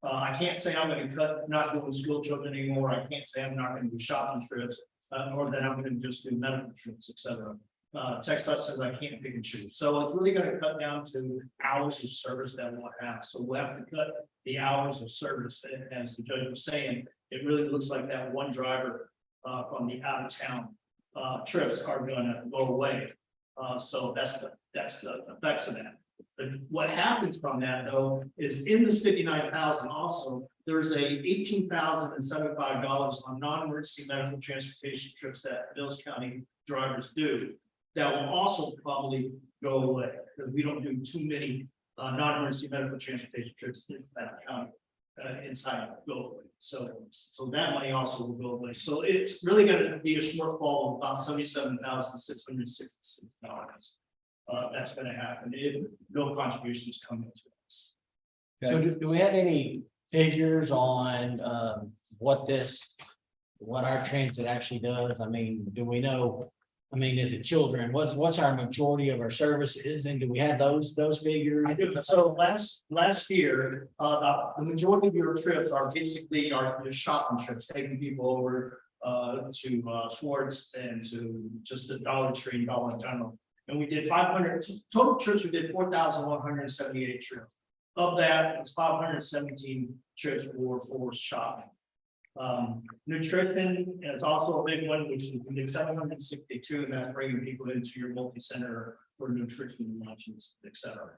I can't say I'm going to cut, not doing school children anymore. I can't say I'm not going to do shopping trips, nor that I'm going to just do medical trips, etc. TxDOT says I can't pick and choose. So it's really gonna cut down to hours of service that we'll have. So we'll have to cut the hours of service. And as the judge was saying, it really looks like that one driver from the out of town trips are gonna go away. So that's the effects of that. But what happens from that though, is in this 59,000 also, there's a $18,075 on non-emergency medical transportation trips that Mills County drivers do. That will also probably go away, because we don't do too many non-emergency medical transportation trips into that county. Inside go away. So that money also will go away. So it's really gonna be a shortfall of about $77,666. That's gonna happen if no contributions come into this. So do we have any figures on what our transit actually does? I mean, do we know? I mean, is it children? What's our majority of our services? And do we have those figures? I do. So last year, the majority of your trips are basically the shopping trips, taking people over to Schwartz and to just the Dollar Tree and Dollar General. And we did 500 total trips. We did 4,178 trips. Of that, it's 517 trips were for shopping. Nutrition is also a big one, which is we did 762, and that's bringing people into your multi-center for nutrition lunches, etc.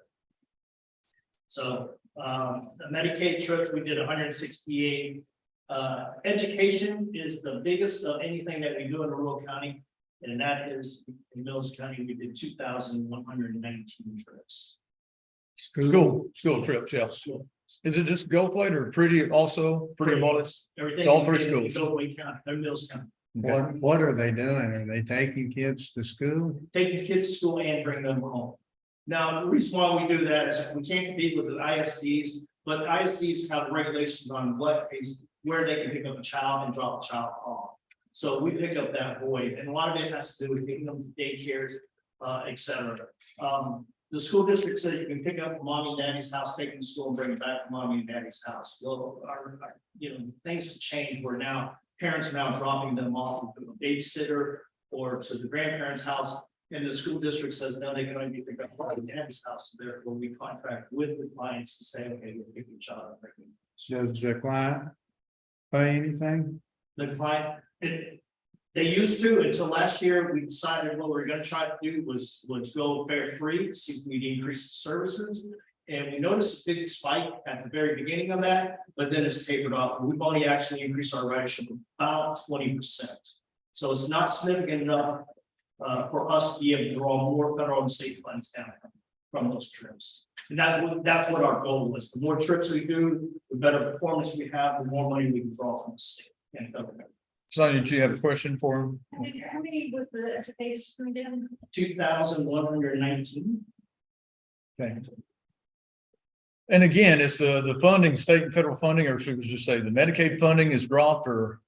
So the Medicaid trips, we did 168. Education is the biggest of anything that we do in rural county, and that is in Mills County, we did 2,119 trips. School trips, yeah. Is it just Gulf Lake or Pretty also, Pretty Wallace? Everything. It's all three we did in schools. Gulfway County, or Mills County, What are they doing? Are they taking kids to school? taking kids to school and bring them home. Now, the reason why we do that is we can't compete with the ISDs, but ISDs have regulations on where they can pick up a child and drop a child off. So we pick up that void, and a lot of it has to do with taking them to daycares, et cetera. The school district said you can pick up from mommy and daddy's house, take them to school and bring it back to mommy and daddy's house. Well, things have changed where now parents are now dropping them off with a babysitter or to the grandparents' house. And the school district says, no, they can only be picked up from mommy and daddy's house. So therefore we contract with the clients to say, okay, we'll pick your child up. Does the client pay anything? The client, they used to until last year. We decided what we're gonna try to do was go fare free, see if we'd increase the services. And we noticed a big spike at the very beginning of that, but then it's tapered off. We've only actually increased our ridership about 20%. So it's not significant enough for us to be able to draw more federal and state funds down from those trips. And that's what our goal was. The more trips we do, the better performance we have, the more money we can draw from the state and federal government. Sonia, did you have a question for him? How many was the education we did? 2,119. Okay. And again, it's the funding, state and federal funding, or should we just say the Medicaid funding is dropped or?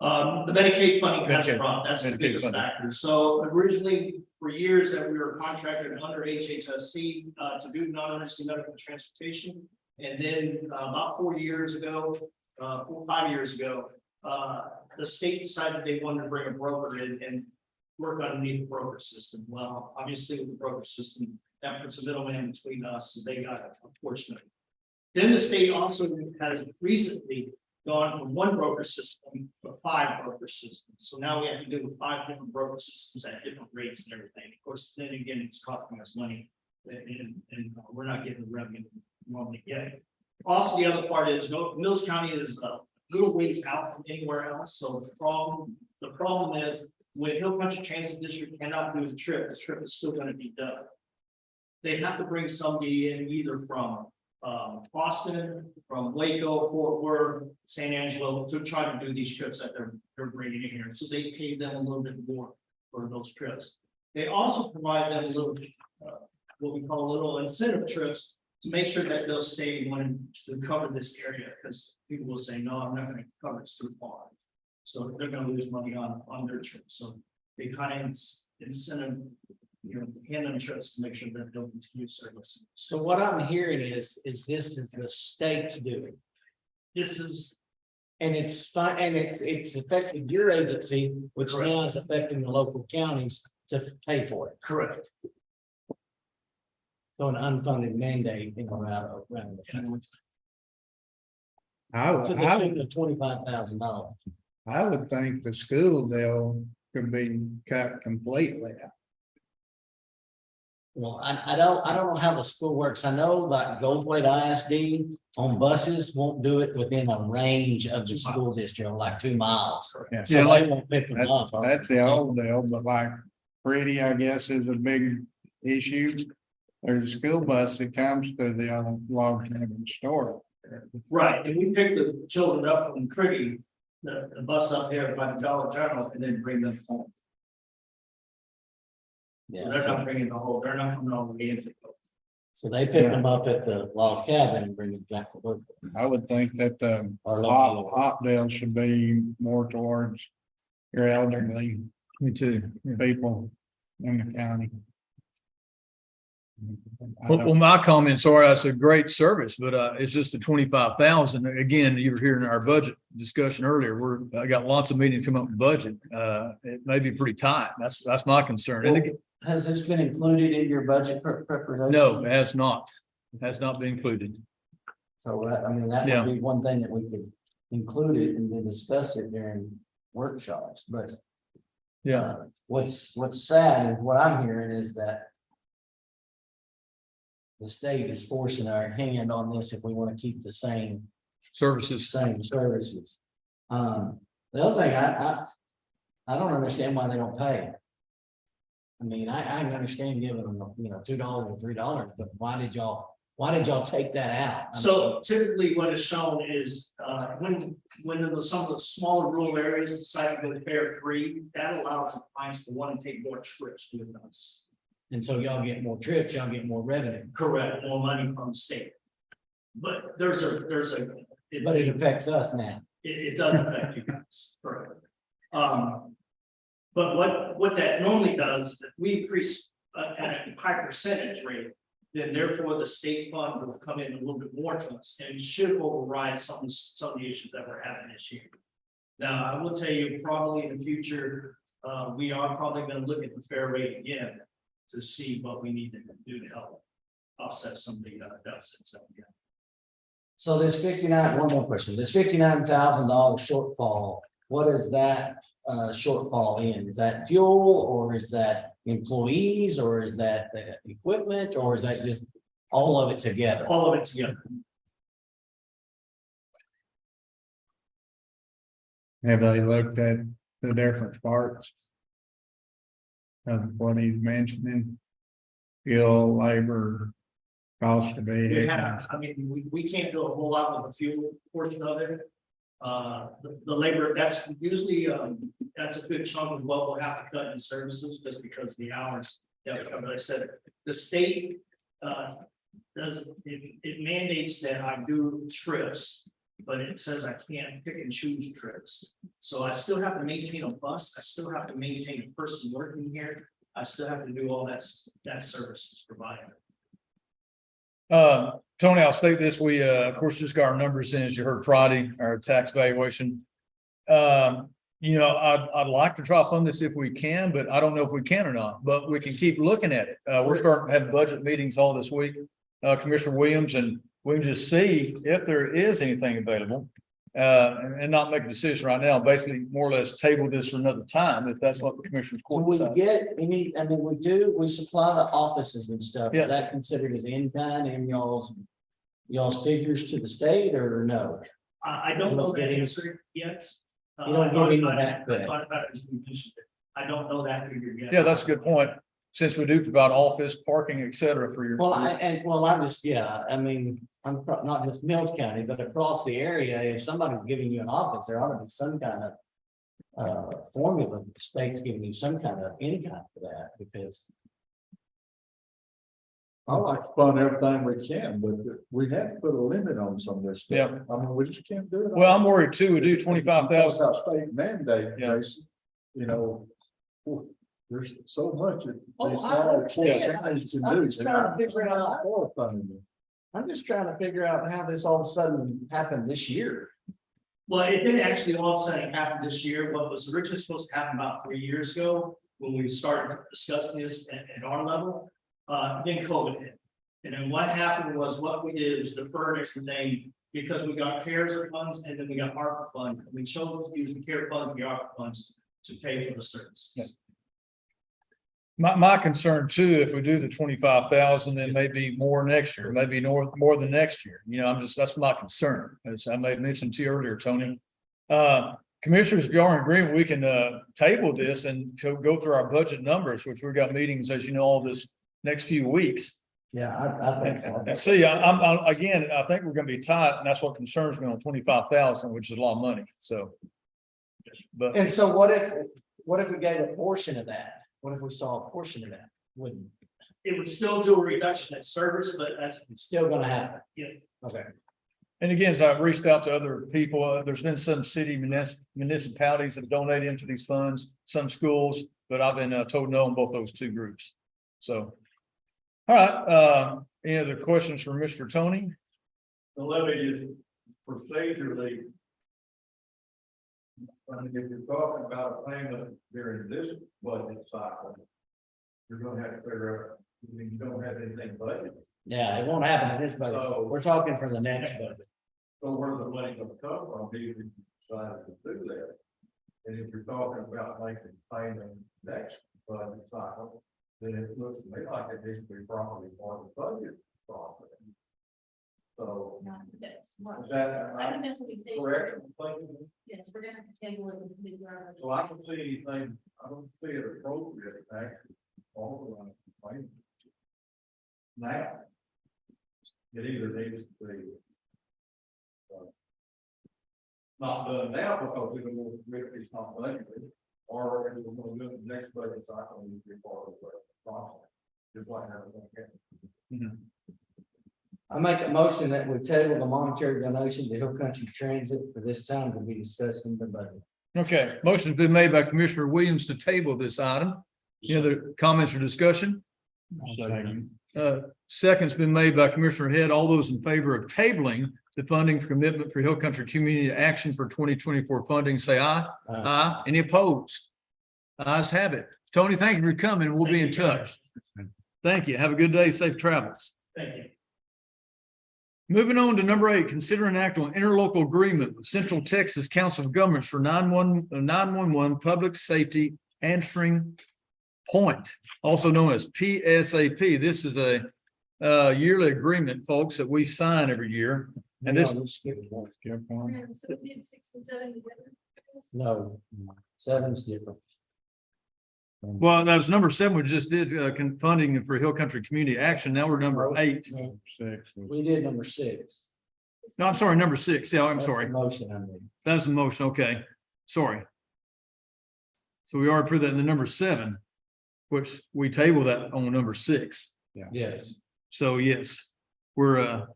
The Medicaid funding has Medicaid- dropped. That's the Medicaid biggest funding. factor. So originally, for years that we were contracted under HHSC to do non-emergency medical transportation. And then about 4 years ago, 5 years ago, the state decided they wanted to bring a broker in and work underneath the broker system. Well, obviously with the broker system, that puts a middleman between us, so they got it, unfortunately. Then the state also has recently gone from one broker system to 5 broker systems. So now we have to do with 5 different broker systems at different rates and everything. Of course, then again, it's costing us money and we're not getting the revenue we normally get. Also, the other part is Mills County is little ways out from anywhere else, so the problem is when Hill Country Transit District cannot do the trip, this trip is still gonna be done. They have to bring somebody in either from Boston, from Waco, Fort Worth, San Angelo, to try to do these trips that they're bringing in here, so they pay them a little bit more for those trips. They also provide them a little, what we call a little incentive trips, to make sure that they'll stay when to cover this area, because people will say, no, I'm not gonna cover it, it's too far. So they're gonna lose money on their trips, so they kind of incentive, hand them trips to make sure that they'll continue service. So what I'm hearing is this is the state's doing. This is, And it's fine, and it's affected your agency, which now is affecting the local counties. to pay for it. Correct. So an unfunded mandate, around the. I would, To the I tune would, of $25,000. I would think the school deal could be cut completely out. Well, I don't know how the school works. I know that Goldthwaite ISD on buses won't do it within a range of the school district, like 2 miles. Yeah. So they won't pick them That's, up. that's the old deal, but like Pretty, I guess, is a big issue. There's a school bus that comes to the log cabin store. Right, and we pick the children up from Pretty, the bus up here by the Dollar General, and then bring them home. So Yeah, they're not bringing the whole, they're not coming all the way into. so they pick them up at the log cabin and bring them back to work. I would think that Or hot, local. hot deal should be more towards your elderly Me too. Yeah. people in the county. I Well, don't- my comment, sorry, that's a great service, but it's just the 25,000. Again, you were hearing our budget discussion earlier. I got lots of meetings come up with budget. It may be pretty tight. That's my concern. And again, Has this been included in your budget preparation? no, it has not. It has not been included. So I mean, that Yeah. would be one thing that we could include it and then discuss it during workshops, but. Yeah, What's sad is what I'm hearing is that. The state is forcing our hand on this if we want to keep the same services. services. The other thing, I don't understand why they don't pay. I mean, I can understand giving them, $2 or $3, but why did y'all take that out? I So typically what is shown is, when some of the smaller rural areas decide to go fare free, that allows the clients to want to take more trips with us. And so y'all get more trips, y'all get more revenue, Correct, more money from the state. But there's a. but it affects us now. It does affect you guys, correct. But what that normally does, if we increase at a high percentage rate, then therefore the state funds will come in a little bit more to us and should override some of the issues that we're having this year. Now, I will tell you, probably in the future, we are probably gonna look at the fair rate again to see what we need to do to help offset some of the deficits that we have. So this one more question, this $59,000 shortfall, what is that shortfall in? Is that fuel or is that employees or is that equipment or is that just all of it together? All of it together. Have they looked at the different parts of what he's mentioning? Fuel, labor, cost of We vehicles. have, I mean, we can't do a whole lot with the fuel portion of it. The labor, that's usually, that's a good chunk of what we'll have to cut in services just because of the hours. Yeah, but I said, the state, it mandates that I do trips, but it says I can't pick and choose trips. So I still have to maintain a bus, I still have to maintain a person working here, I still have to do all that services provided. Tony, I'll state this, we, of course, just got our numbers in, as you heard Friday, our tax valuation. I'd like to try to fund this if we can, but I don't know if we can or not, but we can keep looking at it. We're starting to have budget meetings all this week, Commissioner Williams, and we can just see if there is anything available. And not make a decision right now, basically more or less table this for another time, if that's what the Commissioner's Do Court we decides. get any, I mean, we supply the offices and stuff, Yeah. is that considered as in kind in y'all's figures to the state or no? I don't know that answer yet. You don't give me that, I thought about it as we mentioned it. I don't know that figure yet. Yeah, that's a good point. Since we do provide office, parking, et cetera, for your. I just, I mean, not just Mills County, but across the area, if somebody's giving you an office, there ought to be some kind of formula, the state's giving you some kind of income for that, because. I like to fund everything we can, but we have to put a limit on some of this stuff. Yeah. I mean, we just can't do it. Well, I'm worried too. We do 25,000. Talk about state mandate, Yeah. Jason, there's so much. Oh, these I small understand. counties can I'm do. just trying to figure out- More funding. I'm just trying to figure out how this all of a sudden happened this year. Well, it didn't actually all of a sudden happen this year. What was originally supposed to happen about 3 years ago when we started discussing this at our level, then COVID hit. And then what happened was what we did was defer everything because we got CARES funds and then we got ARPA funds. We chose to use the CARES funds and the ARPA funds to pay for the service. Yes. My concern too, if we do the 25,000, then maybe more next year, maybe more than next year. You know, that's my concern. As I may have mentioned to you earlier, Tony. Commissioners, if you are in agreement, we can table this and to go through our budget numbers, which we've got meetings, as you know, all this next few weeks. Yeah, I think so. And see, again, I think we're gonna be tight, and that's what concerns me on 25,000, which is a lot of money, so. But And so what if we gave a portion of that? What if we saw a portion of that? Wouldn't, It would still do a reduction in service, but that's, it's still gonna happen? Yeah. Okay. And again, as I've reached out to other people, there's been some city municipalities that have donated into these funds, some schools, but I've been told no on both those two groups. So. All right, any other questions for Mr. Tony? The levy is procedurally. I mean, if you're talking about a payment during this budget cycle, you're gonna have to figure out, I mean, you don't have anything budgeted. Yeah, it won't happen in this budget. We're talking for the next budget. So where's the money gonna come from, if you decide to do that? And if you're talking about making payment next budget cycle, then it looks to me like it needs to be properly part of the budget process. So, No, that's what. is that I think that's what we say. correct? Thinking? Yes, we're gonna have to table it and figure out. So I don't see anything, I don't see it appropriate to actually authorize the payment. Now. It either needs to be. Not done now because we don't know if it's not budgeted, or if we're gonna do it the next budget cycle, we need to be part of the process. Just like everything. I make a motion that we table the monetary donation to Hill Country Transit for this time to be discussed in the budget. Okay, motion's been made by Commissioner Williams to table this item. Any other comments or discussion? Second's been made by Commissioner Head. All those in favor of tabling the funding for commitment for Hill Country Community Action for 2024 funding, say aye. Aye. Any opposed? Ayes have it. Tony, thank you for coming. We'll be in touch. Thank you. Have a good day. Safe travels. thank you. Moving on to number 8, consider an act on interlocal agreement with Central Texas Council of Governments for 911 Public Safety Answering Point, also known as PSAP. This is a yearly agreement, folks, that we sign every year. And this, Skip one. So we did 6 and 7 together. No, 7's different. well, that was number 7. We just did funding for Hill Country Community Action. Now we're number 8. 6 was We did number 6. No, I'm sorry, number 6. Yeah, I'm That's sorry. the motion I made. That's the motion. Okay, sorry. So we already put that in the number 7, which we table that on number 6. Yes. So yes, we're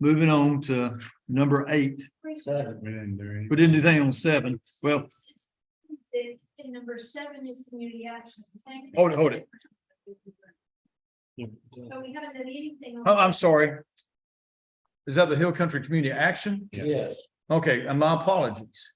moving on to number 8. 7. we didn't do it. We didn't do anything on 7. Well, And number 7 is community action. hold it. So we haven't done anything. Oh, I'm sorry. Is that the Hill Country Community Action? Yes. Okay, and my apologies.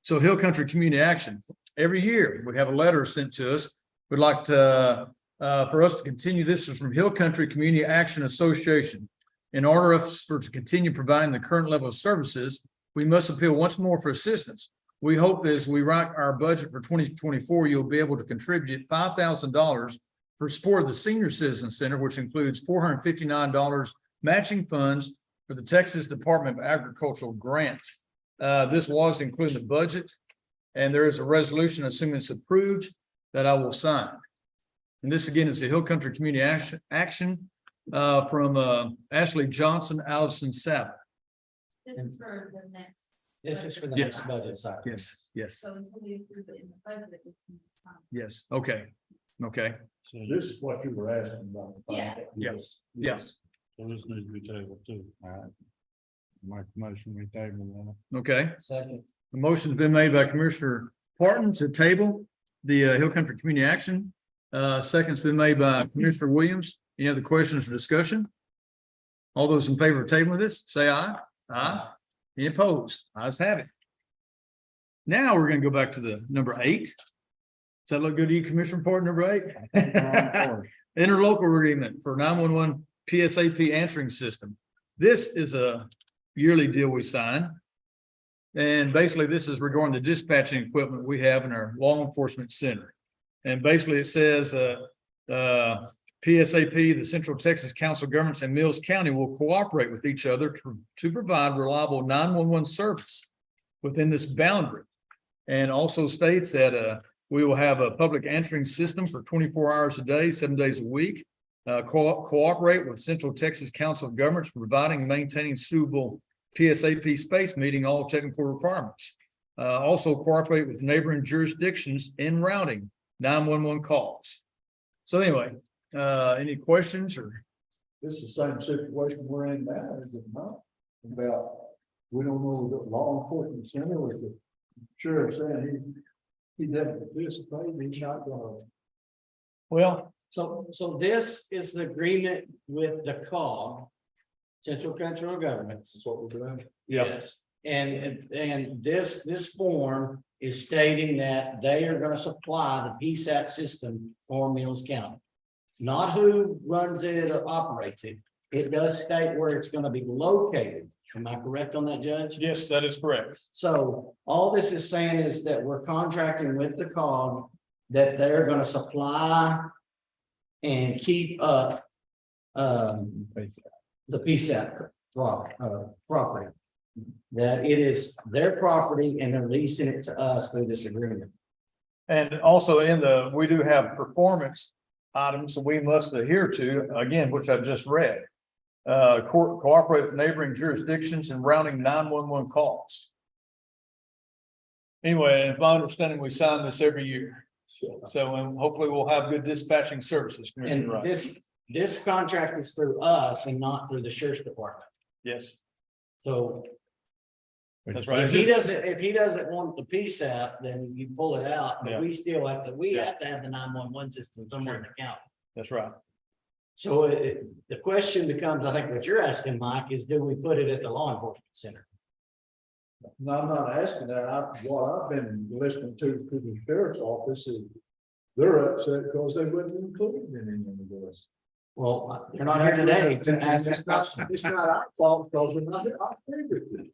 So Hill Country Community Action, every year we have a letter sent to us. We'd like to, for us to continue. This is from Hill Country Community Action Association. In order for us to continue providing the current level of services, we must appeal once more for assistance. We hope that as we write our budget for 2024, you'll be able to contribute $5,000 for support of the Senior Citizen Center, which includes $459 matching funds for the Texas Department of Agricultural grant. This was included in the budget, and there is a resolution, assuming it's approved, that I will sign. And this again is the Hill Country Community Action from Ashley Johnson, Allison Sapp. This is for the next. This is for the Yes. next budget cycle. Yes, yes, So until we approve it in the budget, it's not. yes. Okay, okay. So this is what you were asking about. Yeah. Yes. Yeah. So this needs to be tabled too. All right. Make the motion, we table Okay. Second. The motion's been made by Commissioner Parton to table the Hill Country Community Action. Second's been made by Commissioner Williams. Any other questions or discussion? All those in favor of tabling this, say aye. Aye. Any opposed? Ayes have it. Now we're gonna go back to the number 8. that look good to you, Commissioner Part number 8? Of course. Interlocal agreement for 911 PSAP answering system. This is a yearly deal we sign. And basically, this is regarding the dispatching equipment we have in our law enforcement center. And basically, it says, PSAP, the Central Texas Council of Governments and Mills County will cooperate with each other to provide reliable 911 service within this boundary. And also states that, we will have a public answering system for 24 hours a day, 7 days a week. Cooperate with Central Texas Council of Governments for providing and maintaining suitable PSAP space, meeting all technical requirements. Also cooperate with neighboring jurisdictions in routing 911 calls. So anyway, any questions or? This is the same situation we're in now, is it not? About, we don't know the law enforcement center with the sheriff saying he doesn't participate, he's not gonna. Well, So this is the agreement with the COG, Central Control Governments. That's what we're doing. yeah, Yes, and this form is stating that they are gonna supply the PSAP system for Mills County. Not who runs it or operates it. It does state where it's gonna be located. Am I correct on that, Judge? yes, that is correct. So all this is saying is that we're contracting with the COG that they're gonna supply and keep up the PSAP property. That it is their property and they're leasing it to us through this agreement. And also we do have performance items that we must adhere to, again, which I just read. Cooperate with neighboring jurisdictions in routing 911 calls. Anyway, it's my understanding we sign this every year. So hopefully we'll have good dispatching services, Commissioner And Wright. this contract is through us and not through the sheriff's department. Yes, So that's right. if he doesn't want the PSAP, then you pull it out, Yeah. but we still have to, Yeah. have to have the 911 system somewhere in the county. That's right. So the question becomes, I think what you're asking, Mike, is do we put it at the law enforcement center? No, I'm not asking that. What I've been listening to the sheriff's office is they're upset because they wasn't included in any of this. Well, they're not here today to ask that It's not, question. it's not our fault because we're not, I agree with you.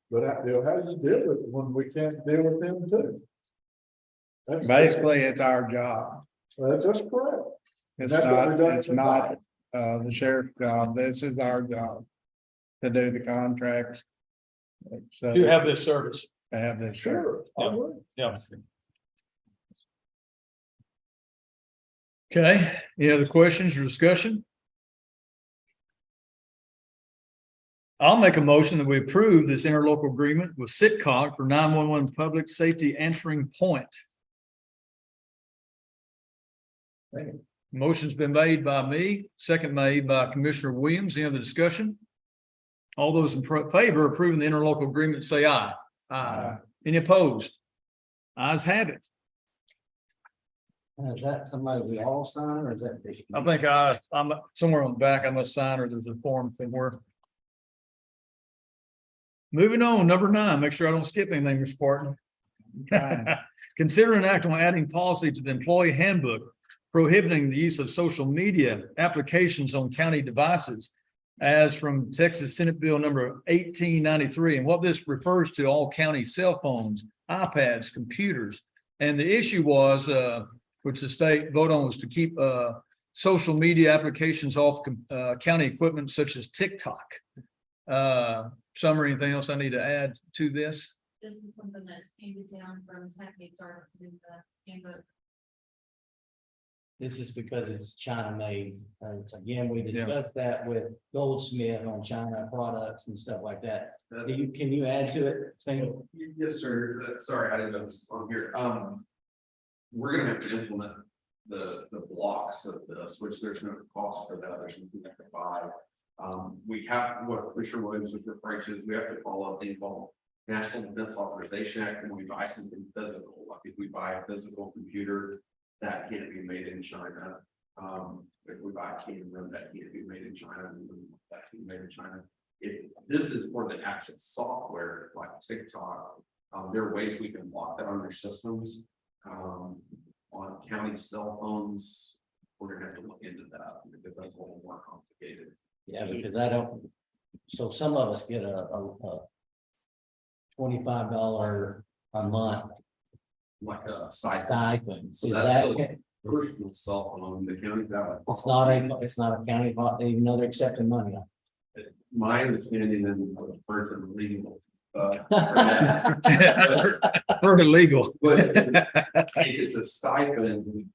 But how do you deal with it when we can't deal with them too? Basically, it's our job. That's correct. It's That's what we've done it's in the not, past. the sheriff's job. This is our job. To do the contracts. So, You have this service. to have this. Sure. I Yeah. would. Yeah. Okay, any other questions or discussion? I'll make a motion that we approve this interlocal agreement with Sitcog for 911 public safety answering point. Motion's been made by me, second made by Commissioner Williams. Any other discussion? All those in favor of approving the interlocal agreement, say aye. Aye. Any opposed? Ayes have it. Is that somebody we all sign or is that? I think I'm somewhere on the back, I must sign or there's a form somewhere. Moving on, number 9, make sure I don't skip anything, Mr. Spartan. Consider an act on adding policy to the employee handbook prohibiting the use of social media applications on county devices as from Texas Senate Bill number 1893. And what this refers to all county cell phones, iPads, computers. And the issue was, which the state vote on, was to keep social media applications off county equipment such as TikTok. Summer, anything else I need to add to this? This is something that's handed down from tech HR to the handbook. This is because it's China made. Again, we discussed that with Goldsmith on China products and stuff like that. Can you add to it? Sam? Yes, sir. Sorry, I didn't know this was on here. We're gonna have to implement the blocks of this, which there's no cost for that. There's something that to buy. We have, what Commissioner Williams was referring to, is we have to follow up the National Defense Authorization Act when we buy something physical. Like if we buy a physical computer, that can't be made in China. If we buy a camera, that can't be made in China, that can be made in China. If this is for the actual software, like TikTok, there are ways we can block that on your systems. on county cell phones, we're gonna have to look into that because that's a little more complicated. Yeah, because I don't, so some of us get a $25 a month Like a site. stipend. So Is that's that, still personal cell phone, the county that. it's not a county, even though they're accepting money. My understanding and person legal. Very legal. But if it's a stipend.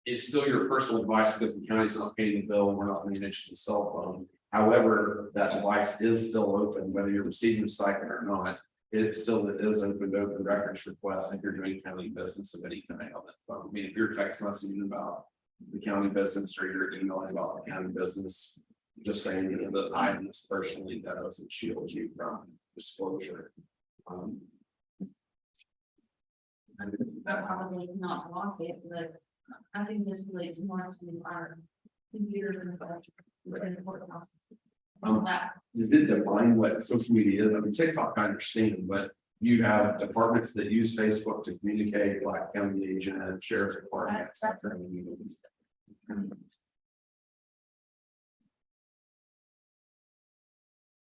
It's still your personal device because the county's not paying the bill and we're not managing the cell phone. However, that device is still open, whether you're receiving a stipend or not. It still is open to open records request if you're doing county business of any kind. I mean, if you're text messaging about the county business or you're emailing about the county business. Just saying that I am this personally, that doesn't shield you from disclosure. But probably not block it, but I think this relates more to our computers and such within the courthouse. Does it define what social media is? I mean, TikTok, I understand, but you have departments that use Facebook to communicate, like county agent and sheriff's department, et cetera.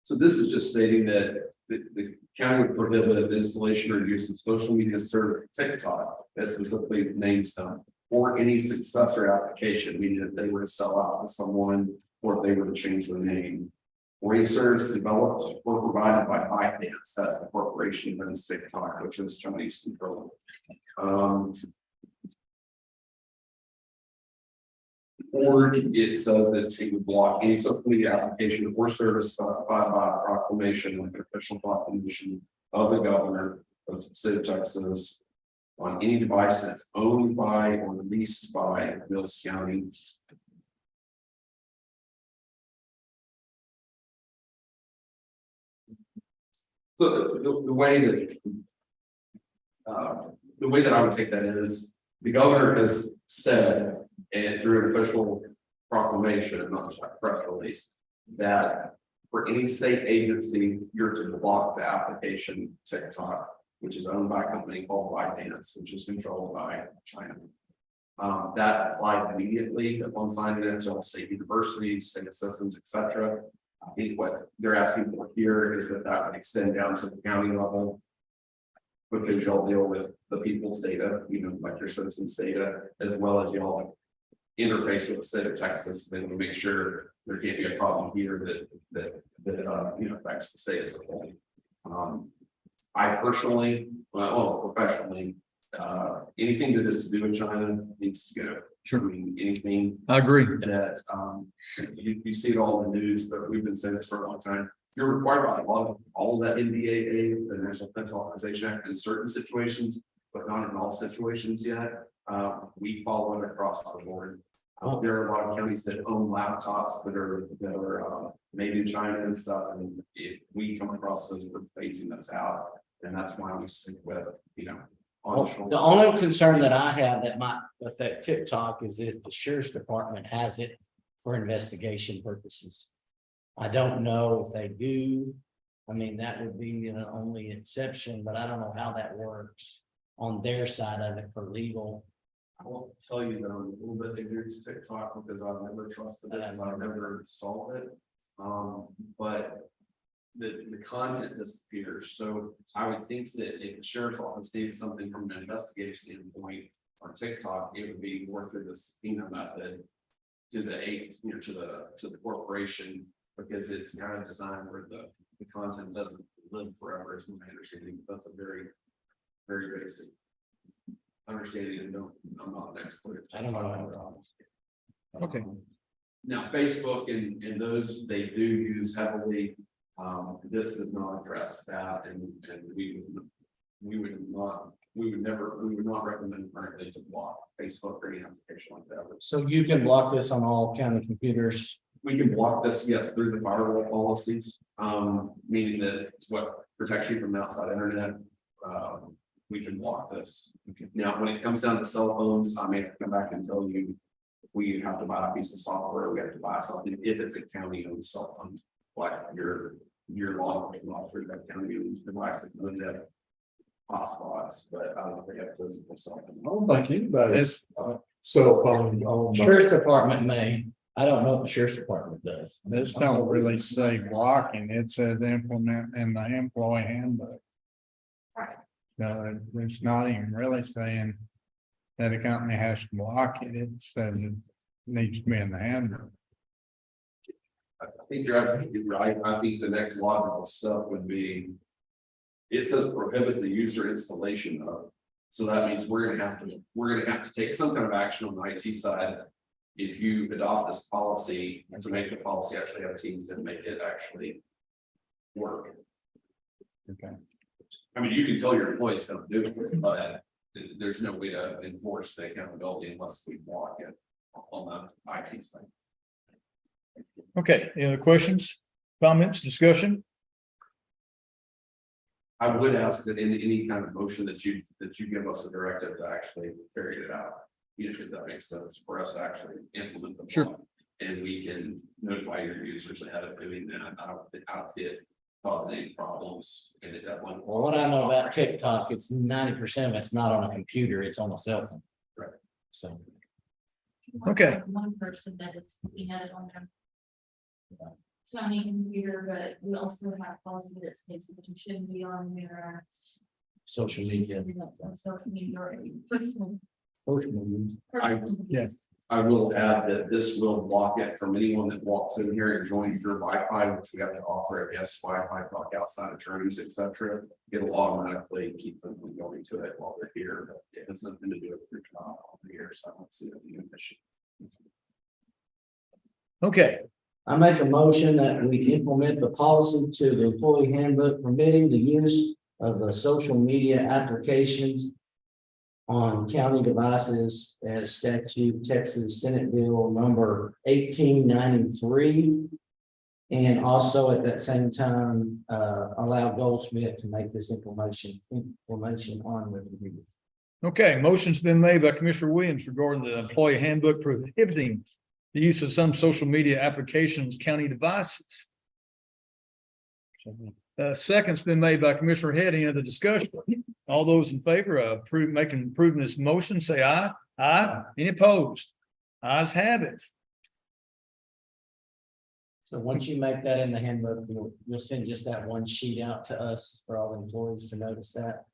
So this is just stating that the county would prohibit the installation or use of social media server TikTok, as specifically names them, or any successor application, meaning if they were to sell out to someone, or if they were to change their name. Or any service developed or provided by ByteDance, that's the corporation that owns TikTok, which is Chinese control. Or it says that it would block any social media application or service specified by a proclamation, like an official proclamation of the governor of the state of Texas. On any device that's owned by or leased by Mills County. So the way that I would take that is, the governor has said, and through an official proclamation, not just like press release, that for any state agency, you're to block the application TikTok, which is owned by a company called ByteDance, which is controlled by China. That applied immediately upon signing it to all state universities, state systems, etc. I think what they're asking for here is that would extend down to the county level. Because y'all deal with the people's data, you know, like your citizens' data, as well as y'all interface with the state of Texas, then we make sure there can't be a problem here that you know, affects the state as a whole. I personally, well, professionally, anything that is to do with China needs to go. Sure. I mean, anything I agree. that, you see it all in the news, but we've been saying this for a long time. You're required by law, all that NDAA, the National Defense Authorization Act, in certain situations, but not in all situations yet. We follow it across the board. There are a lot of counties that own laptops that are made in China and stuff, and if we come across those, we're phasing those out, and that's why we stick with, you know. The only concern that I have that might affect TikTok is if the sheriff's department has it for investigation purposes. I don't know if they do. I mean, that would be an only exception, but I don't know how that works on their side of it for legal. I won't tell you that I'm a little bit ignorant to TikTok because I've never trusted it, so I've never installed it. But the content disappears, so I would think that if the sheriff's office needed something from an investigative standpoint on TikTok, it would be more through the subpoena method to the you know, to the corporation, because it's kind of designed where the content doesn't live forever, is my understanding. That's a very, very basic understanding, and I'm not an expert. I don't know. Okay. Now, Facebook and those, they do use heavily. This does not address that, and we would not recommend currently to block Facebook or any application like that. So you can block this on all county computers. We can block this, yes, through the firewall policies, meaning that what protects you from the outside internet. We can block this. Now, when it comes down to cell phones, I may have to come back and tell you, we have to buy a piece of software, we have to buy something if it's a county owned cell phone, like your law enforcement officer, that county owned device that hotspots, but I don't know if they have physical something. I don't think anybody's, cell phone on. Sheriff's Department may, I don't know if the Sheriff's Department does. This don't really say blocking, it says implement in the employee handbook. Right. No, it's not even really saying that a company has to block it, it says it needs to be in the handbook. I think you're absolutely right. I think the next logical step would be. It says prohibit the user installation of. So that means we're gonna have to take some kind of action on the IT side. If you adopt this policy to make the policy actually have teams that make it actually work. Okay. I mean, you can tell your employees don't do it, but there's no way to enforce the accountability unless we block it on the IT side. Okay, any other questions, comments, discussion? I would ask that in any kind of motion that you give us a directive to actually carry it out. If that makes sense for us to actually implement the Sure. law. And we can notify your users ahead of doing that. I don't think it causing any problems in it that one. Well, what I know about TikTok, it's 90% of it's not on a computer, it's on a cell phone. Right. So, Okay. One person that is looking at it on their county computer, but we also have policy that states that you shouldn't be on your. social media. On social media or personal. Yeah. I will add that this will block it from anyone that walks in here and joins your Wi-Fi, which we have to offer a guest Wi-Fi, block outside attorneys, etc. It'll automatically keep them from going to it while they're here, but it has nothing to do with your job over here, so I don't see it being an issue. Okay, I make a motion that we implement the policy to the employee handbook permitting the use of the social media applications on county devices as statute Texas Senate Bill number 1893. And also at that same time, allow Goldsmith to make this information on the review. okay, motion's been made by Commissioner Williams regarding the employee handbook prohibiting the use of some social media applications, county devices. Second's been made by Commissioner Head. Any other discussion? All those in favor of approving this motion, say aye. Aye. Any opposed? Ayes have it. So once you make that in the handbook, you'll send just that one sheet out to us for all employees to notice that.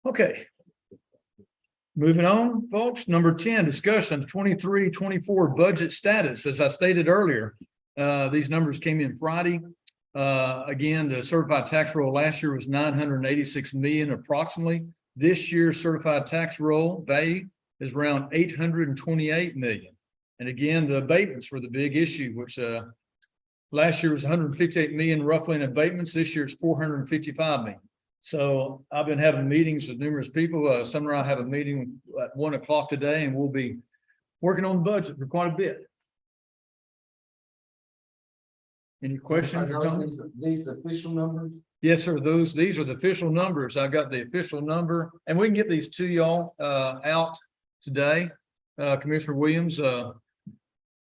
Okay. Moving on, folks, number 10, discussion of 23-24 budget status. As I stated earlier, these numbers came in Friday. Again, the certified tax roll last year was 986 million approximately. This year's certified tax roll value is around 828 million. And again, the abatements were the big issue, which last year was 158 million roughly in abatements. This year is 455 million. So I've been having meetings with numerous people. Summer and I have a meeting at 1 o'clock today, and we'll be working on the budget for quite a bit. Any questions or comments? These are the official numbers? Yes, sir. These are the official numbers. I've got the official number, and we can get these to y'all out today. Commissioner Williams,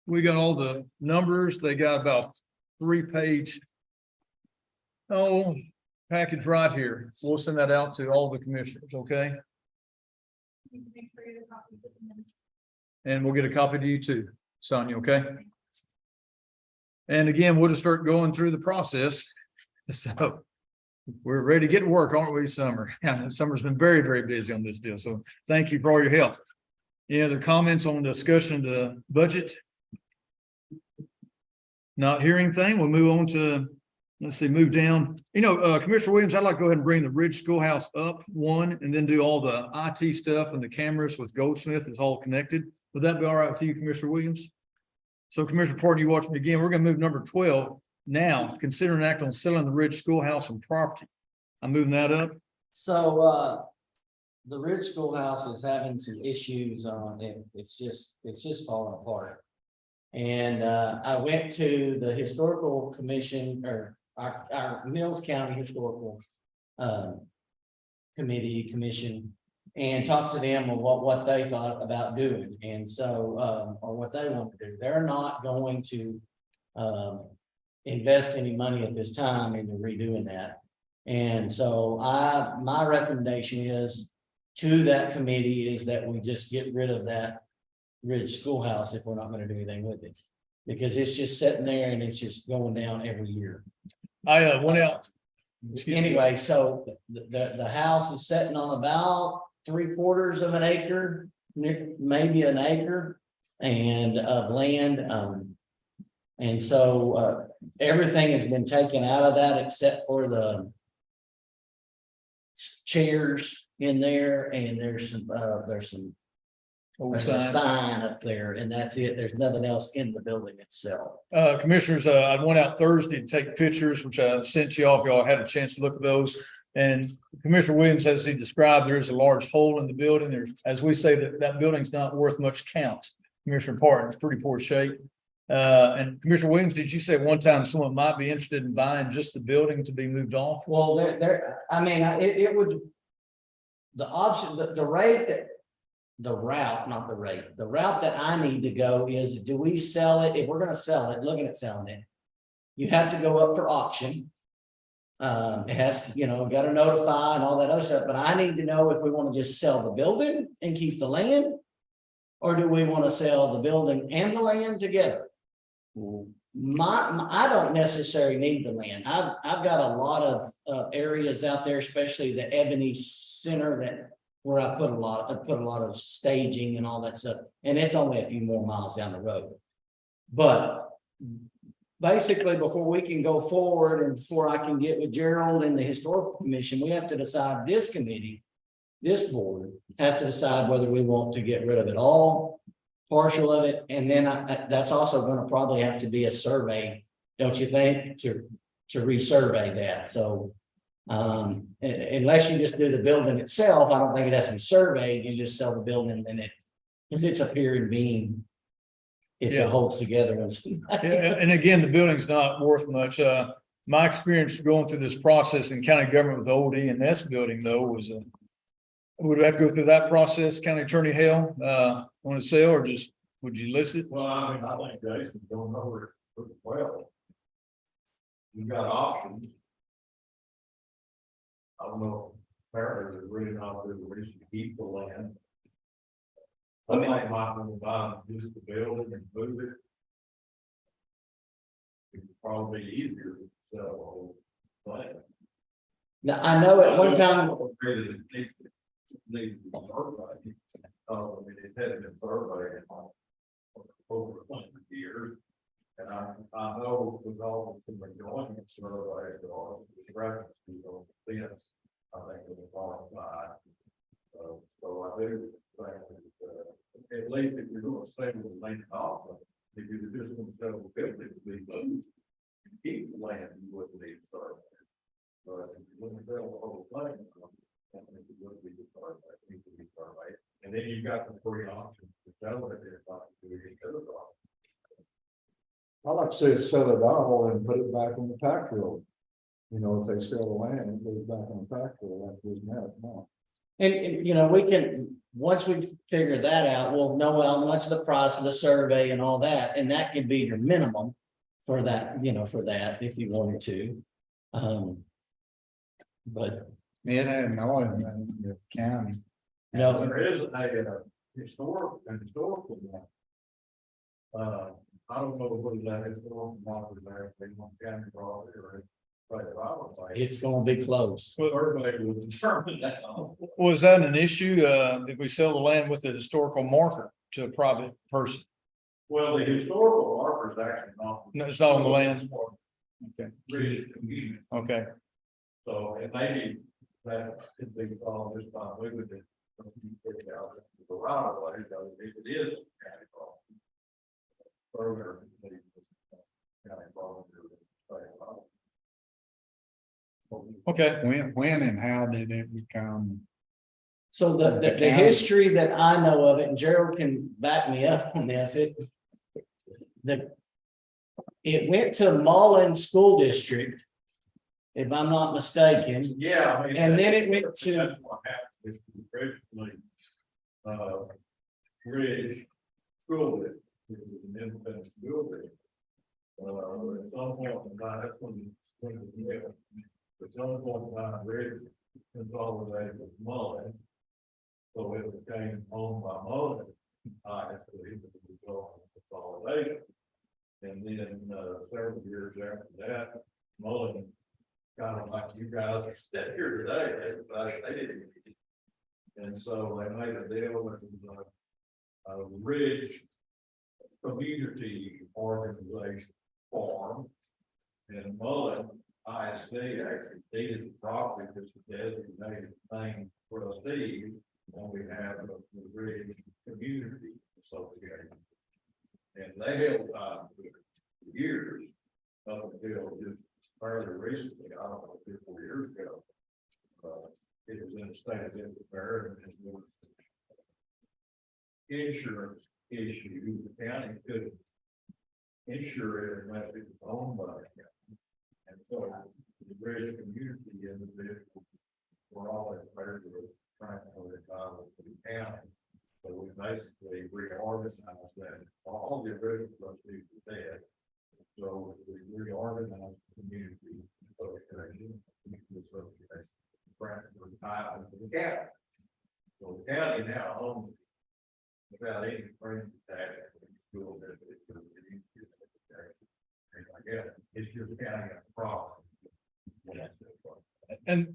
we got all the numbers. They got about 3-page package right here. We'll send that out to all the commissioners, okay? Make sure you copy of them. And we'll get a copy to you too, Sonia, okay? And again, we'll just start going through the process. So we're ready to get to work, aren't we, Summer? Yeah, Summer's been very, very busy on this deal. So thank you for all your help. Any other comments on the discussion of the budget? Not hearing anything, we'll move on to, let's see, move down. Commissioner Williams, I'd like to go ahead and bring the Ridge Schoolhouse up one and then do all the IT stuff and the cameras with Goldsmith is all connected. Would that be all right with you, Commissioner Williams? So Commissioner Porter, you watch me again. We're going to move number 12 now. Consider an act on selling the Ridge Schoolhouse and property. I'm moving that up. So, the Ridge Schoolhouse is having some issues on it. It's just falling apart. And, I went to the historical commission or our Mills County Historical, commission and talked to them on what they thought about doing. And so, or what they want to do. They're not going to, invest any money at this time into redoing that. And so my recommendation is to that committee is that we just get rid of that Ridge Schoolhouse if we're not gonna do anything with it. Because it's just sitting there and it's just going down every year. I went out. excuse me. Anyway, so the house is sitting on about 3/4 of an acre, maybe an acre. And of land, and so everything has been taken out of that except for the chairs in there, and there's a sign up there, and that's it. There's nothing else in the building itself. Commissioners, I went out Thursday to take pictures, which I sent you off. Y'all had a chance to look at those. And Commissioner Williams, as he described, there is a large hole in the building. There's, as we say, that building's not worth much count. Commissioner Parton, it's pretty poor shape. And Commissioner Williams, did you say one time someone might be interested in buying just the building to be moved off? Well, I mean, it would. The option, the rate that. The route, not the rate, the route that I need to go is, do we sell it? If we're gonna sell it, looking at selling it. You have to go up for auction. It has, got to notify and all that other stuff, but I need to know if we want to just sell the building and keep the land. Or do we want to sell the building and the land together? I don't necessarily need the land. I've got a lot of areas out there, especially the Ebony Center, that where I put a lot of staging and all that stuff, and it's only a few more miles down the road. But basically, before we can go forward and before I can get with Gerald and the Historical Commission, we have to decide, this committee, this board has to decide whether we want to get rid of it all, partial of it, and then that's also going to probably have to be a survey, don't you think, to resurvey that. So unless you just do the building itself, I don't think it has to be surveyed. You just sell the building and because it's a pier and beam. If it holds together. And again, the building's not worth much. My experience going through this process in county government with the old E&S building though was would we have to go through that process, County Attorney Hale, want to sell, or just, would you list it? Well, I mean, I think Jason don't know where it well. You got options. I don't know, apparently there's really not a reason to keep the land. I might want to buy just the building and move it. It's probably easier to sell the whole land. Now, I know at one time, It hadn't been surveyed over 20 years. And I know with all the joint surveys, or the reference to the fence, I think it was qualified. So I do think that, at least if you're going to stay with the land also, if you're just going to sell the building, to be moved, you keep the land, you wouldn't need survey. But if you're going to sell the whole thing, I think it would be the survey, it needs to be surveyed. And then you've got the three options to sell it, if not to do any other option. I like to say sell it all and put it back on the tax roll. If they sell the land, it goes back on the tax roll, that doesn't matter now. and we can, once we figure that out, we'll know how much the price of the survey and all that, and that could be your minimum for that, for that, if you wanted to. But It had no in the county. no, There is a historical one. I don't know what that is, there, they want county property or. But I would say. it's gonna be close. Everybody will determine that. Was that an issue? Did we sell the land with the historical marker to a private person? Well, the historical marker is actually not. No, it's not on the land. Okay. British community, Okay. so it may be that could be followed this time, we would just. Figure out the right of way, so if it is county property. Further. County property. Okay. When and how did it become? So the history that I know of it, and Gerald can back me up on this, it went to Mullen School District, if I'm not mistaken. Yeah. I mean, And then it went to- That's what happened, is originally, Ridge School District, it was an independent school district. At some point in time, that's when At some point in time, Ridge consolidated with Mullen. So it became owned by Mullen, obviously, as a result of consolidation. And then, several years after that, Mullen, kind of like you guys are sitting here today, they didn't. And so they made a deal with, Ridge Community Organization Farm. And Mullen ISD actually deeded the property as a designated thing trustee on behalf of the Ridge Community Association. And they held on to it for years, up until just fairly recently, I don't know, 3 or 4 years ago. It was in a state of disrepair and it was insurance issue, the county couldn't insure it unless it was owned by the county. And so the Ridge Community individuals were all in favor of transferring the title to the county. So we basically reorganized that, all the original trustees were dead. So we reorganized the community association, transferred the title to the county. So the county now owns without any spring tax, school district. And I guess it's just county a problem. And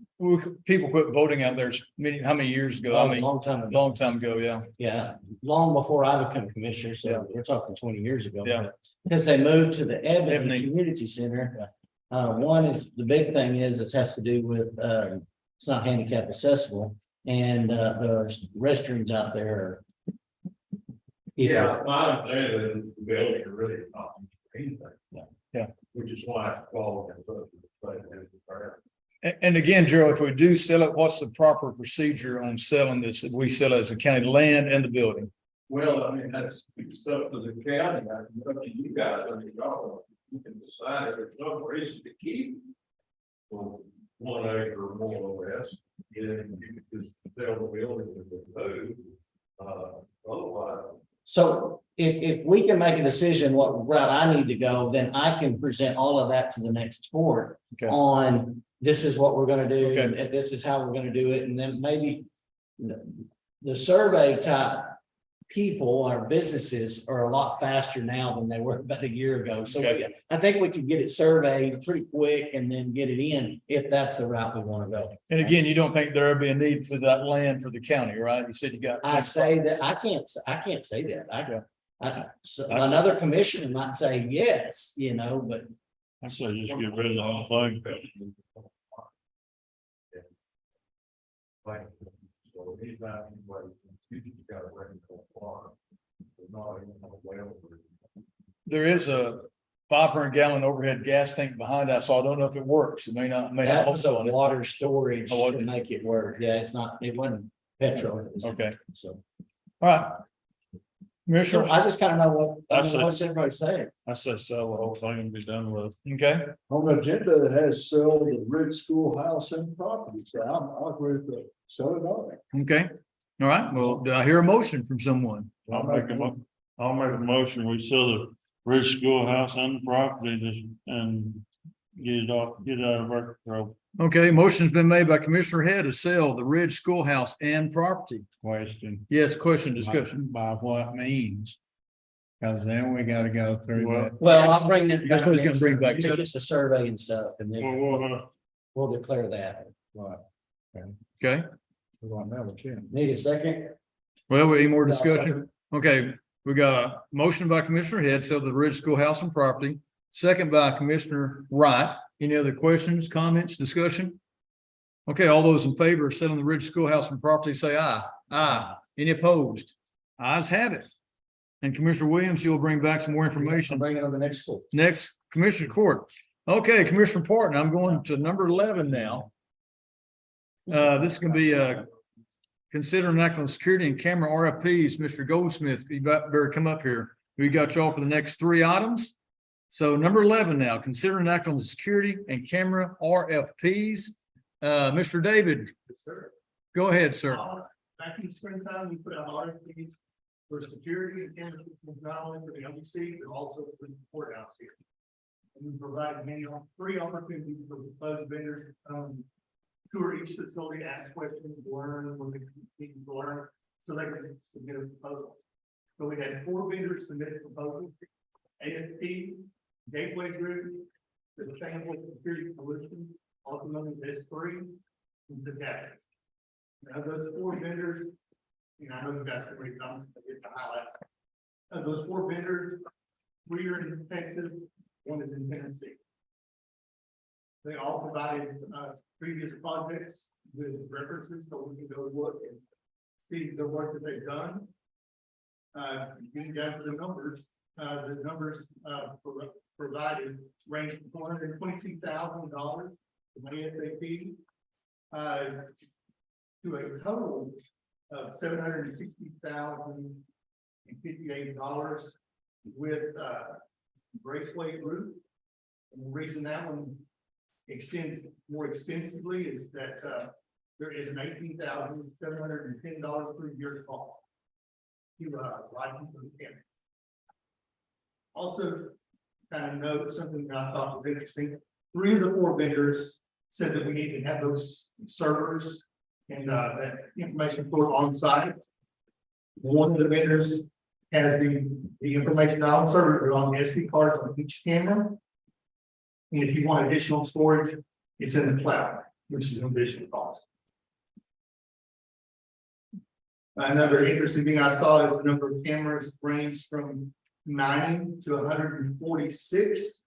people quit voting out there how many years ago? I mean, Long time ago. long time ago, yeah. Yeah, long before I became commissioner, so we're talking 20 years ago. Yeah. Because they moved to the Ebony Ebony. Community Center. One is, the big thing is, it has to do with, it's not handicap accessible, and, there's restrooms out there. Yeah, my understanding is the building are really not used for anything. Yeah. Which is why it's qualified. And again, Gerald, if we do sell it, what's the proper procedure on selling this? If we sell it as a county land and the building? Well, I mean, that's up to the county, I can look at you guys, I mean, y'all, you can decide if there's no reason to keep. Well, 1 acre or more or less, then you can just sell the building with the food. Otherwise, So if we can make a decision what route I need to go, then I can present all of that to the next board. Okay. On, this is what we're gonna do, Okay. and this is how we're gonna do it, and then maybe. The survey type people or businesses are a lot faster now than they were about a year ago. So Okay. I think we could get it surveyed pretty quick and then get it in if that's the route we wanna go. And again, you don't think there'll be a need for that land for the county, right? You said you got. I say that, I can't say that. So another commissioner might say yes, but I say just get rid of the whole thing. like, so anytime you got a record farm. Not even a well. There is a 500-gallon overhead gas tank behind us, so I don't know if it works. It may not, may that not was a also on it. water storage Oh, to make it work. Yeah, it wasn't petrol. It was- Okay, So, all right. so Commissioners, I just kind of know That's it. what's everybody saying. I say sell the whole thing and be done with. okay, On the agenda, it has sell the Ridge Schoolhouse and property, so I'll agree with the sell it all. okay. All right, well, do I hear a motion from someone? I'll make a motion, we sell the Ridge Schoolhouse and the property and get it out of our control. Okay, motion's been made by Commissioner Head to sell the Ridge Schoolhouse and property. Question. Yes, question, discussion. By what means? Cause then we gotta go through Well, that. Well, I'll bring that. That's what he's gonna bring back to Just the survey and stuff, and Well, then we'll declare that. Okay, We want to have a chance. Need a second? well, any more discussion? Okay, we got a motion by Commissioner Head, sell the Ridge Schoolhouse and property. Second by Commissioner Wright. Any other questions, comments, discussion? Okay, all those in favor of selling the Ridge Schoolhouse and property, say aye. Aye. Any opposed? Ayes have it. And Commissioner Williams, you'll bring back some more information. Bring it on the next school. Next, Commissioner Court. Okay, Commissioner Parton, I'm going to number 11 now. This can be consider national security and camera RFPs. Mr. Goldsmith, you better come up here. We got y'all for the next 3 items. So number 11 now, consider national security and camera RFPs. Mr. David, Sir. go ahead, sir. Back in springtime, we put out RFPs for security and camera systems, not only for the LBC, but also for the courthouse here. And we provided three opportunities for proposed vendors, tour each facility, ask questions, learn what they need to learn, so they can submit a proposal. So we had 4 vendors submit proposals: AFP, Gateway Group, the Sustainable Security Solutions, also known as S3, and Zacap. Now, those 4 vendors, I know you guys can read them, but get the highlights. Of those 4 vendors, 3 are in Texas, 1 is in Tennessee. They all provided previous projects with references, so we can go look and see the work that they've done. Getting down to the numbers provided range from $422,000 from ASAP to a total of $760,058 with Graceway Group. And the reason that one extends more extensively is that there is an $18,710 per year cost to license the camera. Also, kind of note something that I thought was interesting. 3 of the 4 vendors said that we need to have those servers and that information stored on site. One of the vendors has the information not on server, but on the SD cards on each camera. And if you want additional storage, it's in the cloud, which is an additional cost. Another interesting thing I saw is the number of cameras ranged from 90 to 146.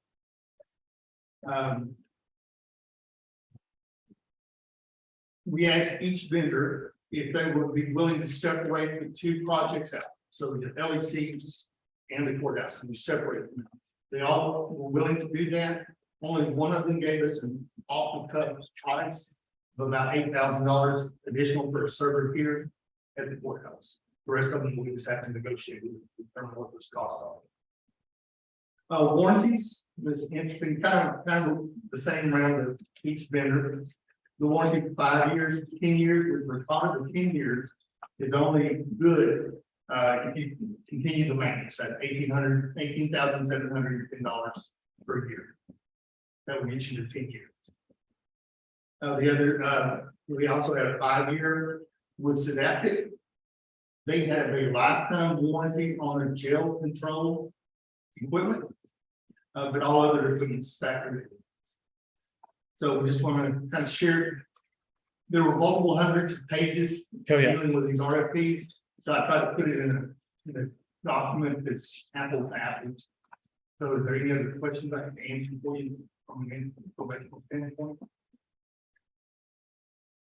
We asked each vendor if they would be willing to separate the 2 projects out. So the LECs and the courthouse, and we separated them out. They all were willing to do that. Only one of them gave us an off the cuff price of about $8,000 additional for a server here at the courthouse. The rest of them we just have to negotiate with determine what those costs are. Warranties was interesting, kind of the same round of each vendor. The warranty for 5 years, 10 years, with required for 10 years is only good if you continue the maintenance at $18,710 per year. That will get you to 10 years. The other, we also had a 5-year with Synaptic. They have a lifetime warranty on their jail control equipment, but all other equipment is factored in. So we just want to kind of share. There were multiple hundreds of pages dealing with these RFPs, so I tried to put it in a document that's apples to apples. So is there any other questions I can answer for you from an informational standpoint?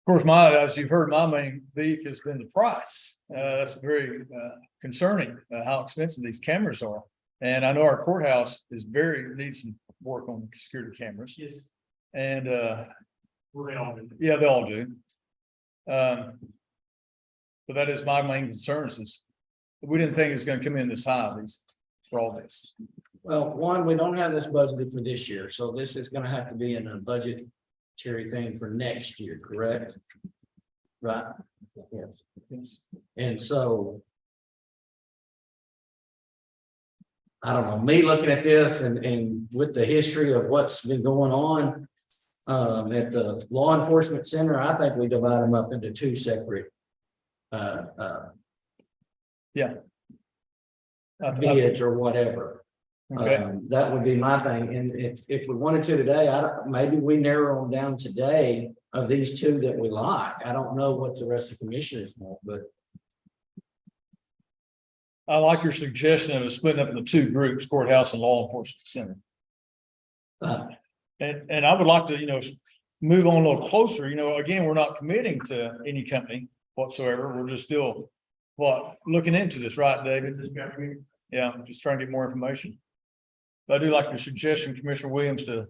Of course, as you've heard, my main beef has been the price. That's very concerning, how expensive these cameras are. And I know our courthouse needs some work on security cameras. Yes. And Well, they all do. yeah, they all do. But that is my main concerns is we didn't think it was going to come in this high for all this. Well, one, we don't have this budgeted for this year, so this is gonna have to be in a budgetary thing for next year, correct? Right? Yes. Yes. And so. I don't know, me looking at this and with the history of what's been going on. At the law enforcement center, I think we divide them up into 2 separate. Bids or whatever. Okay. That would be my thing, and if we wanted to today, maybe we narrow them down today of these 2 that we like. I don't know what the rest of the commissioners want, but. I like your suggestion of splitting up into 2 groups, courthouse and law enforcement center. And I would like to, move on a little closer, again, we're not committing to any company whatsoever. We're just still, looking into this, right, David? Yeah, I'm just trying to get more information. But I do like your suggestion, Commissioner Williams, to.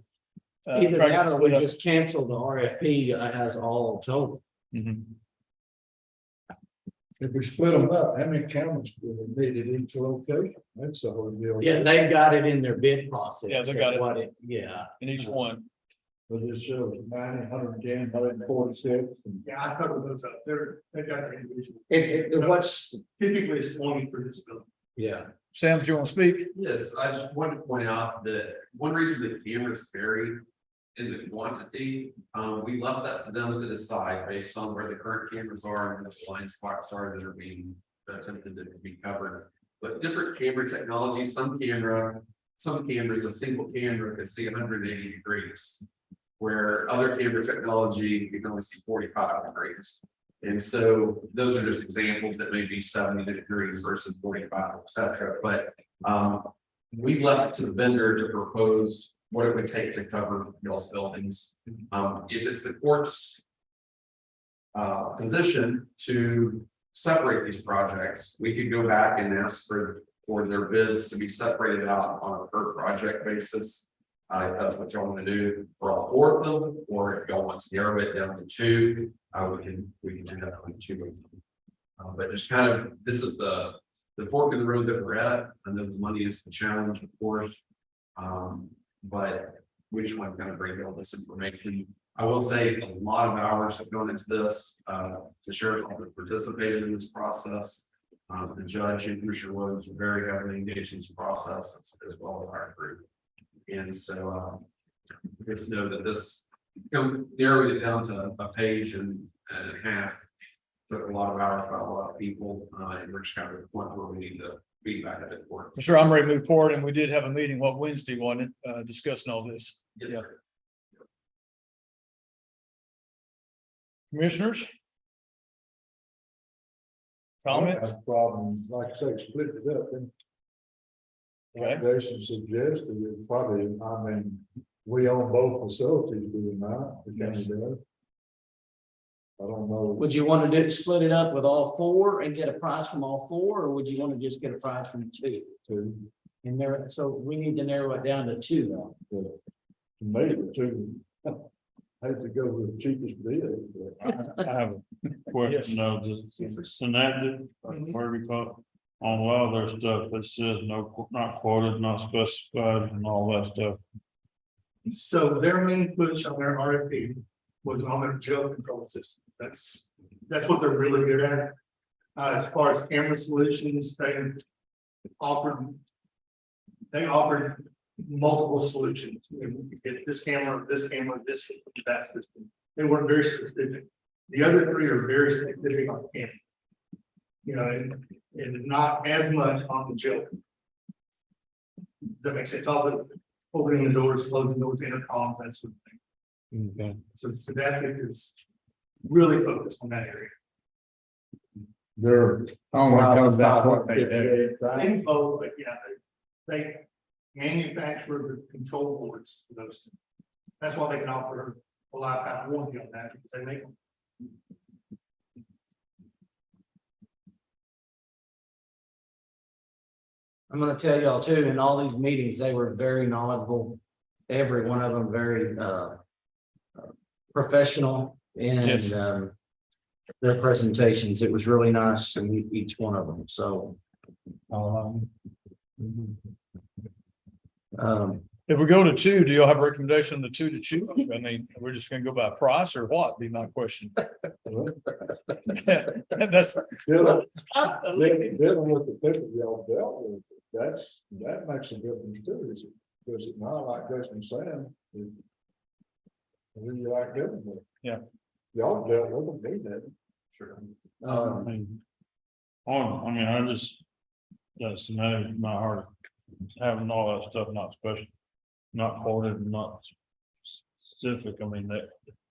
Either try to get that or we split up. just cancel the RFP as all total. Mhm. If we split them up, how many cameras do they need at each location? That's the whole deal. Yeah, they've got it in their bid process. Yeah, they got it. Yeah. In each one. But it shows 90, 110, 146. Yeah, I covered those up. They've got their individual. What's, Typically it's 20 for this building. Yeah. Sam, do you want to speak? Yes, I just wanted to point out that one reason that cameras vary in the quantity, we left that to them to decide based on where the current cameras are and what the blind spots are that are being attempted to be covered. But different camera technology, some cameras, a single camera can see 180 degrees. Where other camera technology, you can only see 45 degrees. And so those are just examples that may be 70 degrees versus 45, et cetera. But we left it to the vendor to propose what it would take to cover y'all's buildings. If it's the court's position to separate these projects, we could go back and ask for their bids to be separated out on a per project basis. If that's what y'all want to do for all 4 of them, or if y'all want to narrow it down to 2, we can do that on 2 of them. But just kind of, this is the fork in the road that we're at. I know the money is the challenge, of course. But we just want to kind of bring all this information. I will say a lot of hours have gone into this. The sheriff's office participated in this process. The judge and Commissioner Williams were very heavily engaged in this process, as well as our group. And so just know that this narrowed it down to a page and a half. Took a lot of hours by a lot of people, and we're just kind of at the point where we need to feedback of it for. Sure, I'm ready to move forward, and we did have a meeting, Wednesday, wasn't it, discussing all this. Yes, Yeah. sir. Commissioners? Comments? Problems, like I say, split it up and. Like Jason suggested, it probably, I mean, we own both facilities, do we not? The county does. I don't know. Would you want to split it up with all 4 and get a price from all 4, or would you want to just get a price from 2? Two, And there, so we need to narrow it down to 2 though. maybe 2. Hate to go with the cheapest bid, but. I have a question, though, the synaptic, where we call it, on a lot of their stuff, it says no, not quoted, not specified, and all that stuff. So their main push on their RFP was on their jail control system. That's what they're really good at. As far as camera solutions, they offered multiple solutions. You could get this camera, that system. They weren't very specific. The other 3 are very specific on camera. You know, and not as much on the jail. That makes sense. All the opening the doors, closing doors, intercoms, that sort of thing. Okay. So that is really focused on that area. They're. Only comes back what they do. They both, but yeah, they manufacture the control boards for those things. That's why they can offer a lifetime warranty on that, because they make them. I'm gonna tell y'all too, in all these meetings, they were very knowledgeable. Every one of them very professional Yes. and their presentations. It was really nice to meet each one of them, so. If we go to 2, do y'all have a recommendation on the 2 to choose? I mean, we're just gonna go by price or what, be my question. That's, Dealing with the people y'all dealt with, that makes a difference too, is it? Because it's not like Jason saying. Who you like dealing with. Yeah. Y'all dealt with them, they did. Sure. I mean, I just, that's not hard. Having all that stuff, not special, not quoted, not specific, I mean,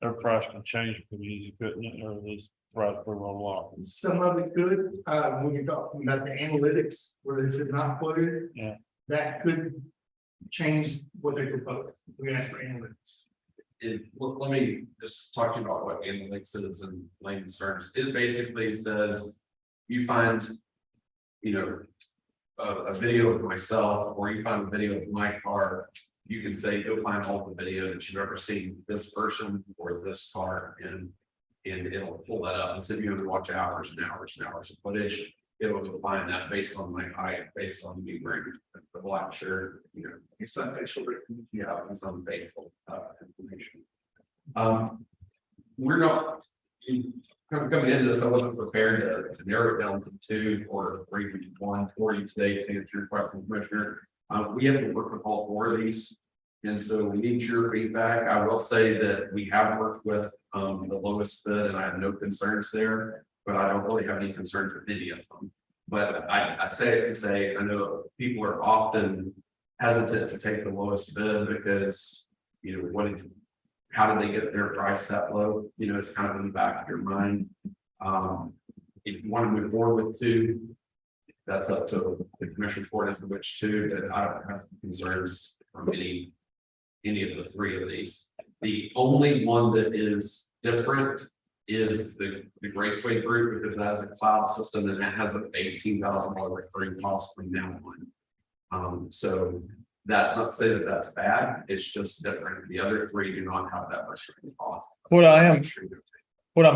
their price can change pretty easy, couldn't it, or this price for a lot. Some of it could, when you're talking about the analytics, where they said not quoted. Yeah. That could change what they propose. We ask for analytics. Let me just talk to you about what analytics is in layman's terms. It basically says you find, a video of myself, or you find a video of my car. You can say, go find all the video that you've ever seen this person or this car, and it'll pull that up. Instead of you have to watch hours and hours and hours of footage, it'll go find that based on my height, based on me wearing the black shirt, It's some facial recognition. yeah, and some facial information. We're not, coming into this, I wasn't prepared to narrow it down to 2 or 3, which is 1 for you today to answer your question, Commissioner. We have to work with all 4 of these. And so we need your feedback. I will say that we have worked with the lowest bid and I have no concerns there, but I don't really have any concerns with any of them. But I say it to say, I know people are often hesitant to take the lowest bid because, how did they get their price that low? It's kind of in the back of your mind. If you want to move forward with 2, that's up to the commissioner's court as to which 2, that I don't have concerns from any of the 3 of these. The only one that is different is the Graceway group, because that is a cloud system and that has an $18,000 recurring cost from now on. So that's not to say that that's bad, it's just different. The other 3 do not have that recurring cost. What I'm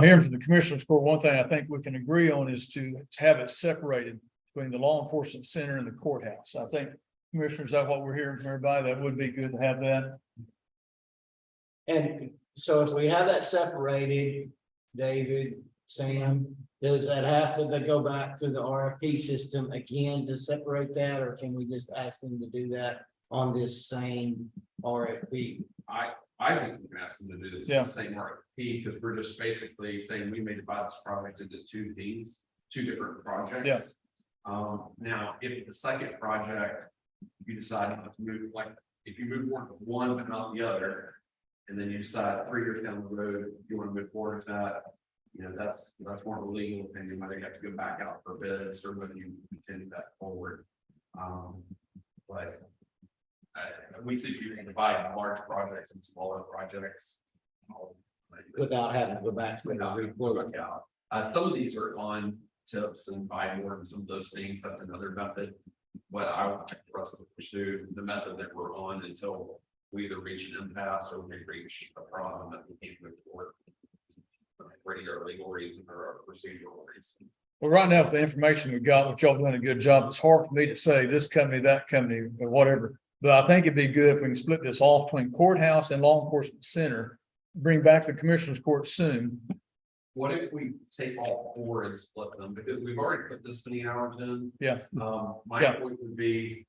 hearing from the commissioners court, one thing I think we can agree on is to have it separated between the law enforcement center and the courthouse. I think commissioners, that's what we're hearing from everybody. That would be good to have that. And so if we have that separated, David, Sam, does that have to go back to the RFP system again to separate that, or can we just ask them to do that on this same RFP? I think we can ask them to do this Yeah. same RFP, because we're just basically saying we may divide this project into 2 teams, 2 different projects. Yeah. Now, if the second project, you decide not to move, like, if you move forward with one but not the other, and then you decide 3 years down the road, you want to move forward with that, that's more of a legal opinion, whether you have to go back out for bids or whether you continue that forward. But we see you can divide large projects and smaller projects. Without having to go back to the Without report. working out. Some of these are on tips and buy more and some of those things, that's another method. But I would like for us to pursue the method that we're on until we either reach an impasse or we reach a problem that we can't move forward. For either a legal reason or a procedural reason. Well, right now, with the information we got, which y'all doing a good job, it's hard for me to say this company, that company, or whatever. But I think it'd be good if we can split this off between courthouse and law enforcement center, bring back the commissioner's court soon. What if we take all 4 and split them, because we've already put this many hours in? Yeah. My Yeah. point would be.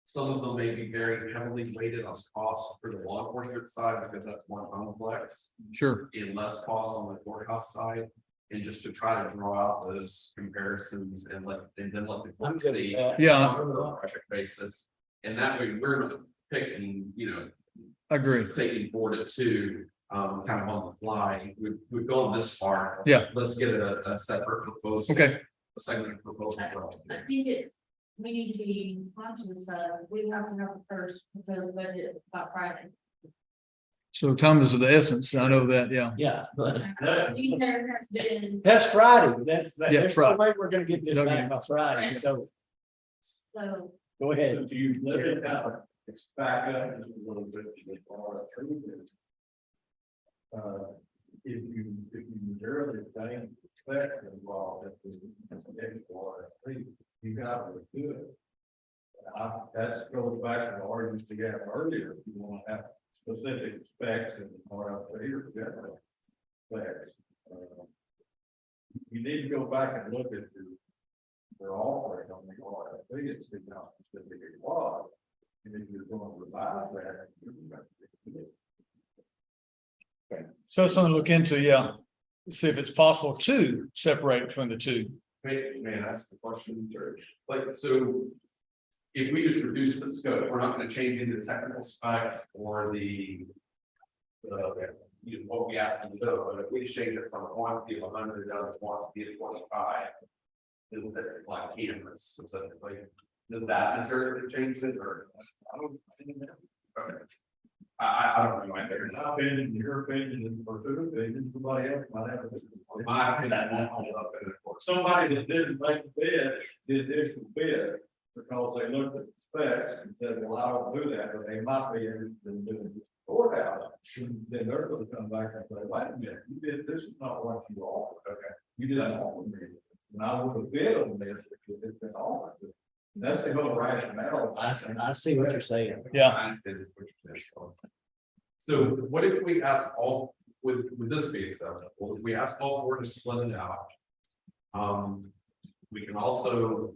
Some of them may be very heavily weighted on cost for the law enforcement side, because that's more complex. Sure. And less cost on the courthouse side, and just to try to draw out those comparisons and then let the I'm court good with see. that. Yeah. On a project basis, and that way we're not picking, Agree. taking 4 to 2, kind of on the fly. We've gone this far. Yeah. Let's get a separate proposal. Okay. A segment proposal. for all I think we need to be conscious of, we have to have the first proposed budget by Friday. So time is of the essence. I know that, yeah. Yeah, but There has been, that's Friday. That's Yeah, there's Friday. no way we're gonna get this Okay. back by Friday. So so, go ahead. If you look at that, it's back up just a little bit. To the RFP. If you really think expect involved at the RFP, you got to do it. That's goes back to the arguments we had earlier. You want to have specific specs and RFP or general specs. You need to go back and look at their offering on the RFP and see how specific it was. And if you're going to revise that, you're going to do it. So something to look into, yeah. See if it's possible to separate between the 2. May I ask the question, George? Like, so. If we just reduce the scope, we're not gonna change any of the technical specs or what we asked them to do, but if we just change it from a quantity of 100 down to quantity of 25. Is that like cameras specifically? Does that necessarily change it or? I don't know. I don't know. My opinion, your opinion, and for who opinion, somebody else might have. My opinion, that won't hold up in the court. Somebody that didn't make the bid, did additional bid, because they looked at the specs and said, well, I don't do that, but they might be interested in doing this courthouse. Then they're gonna come back and say, wait a minute, you did, this is not what you offered, okay? You didn't offer me, and I would have bid on this if it's been offered. That's the whole rationale. I see what you're saying. Yeah. So what if we ask with this being acceptable, we ask all four to split it out. We can also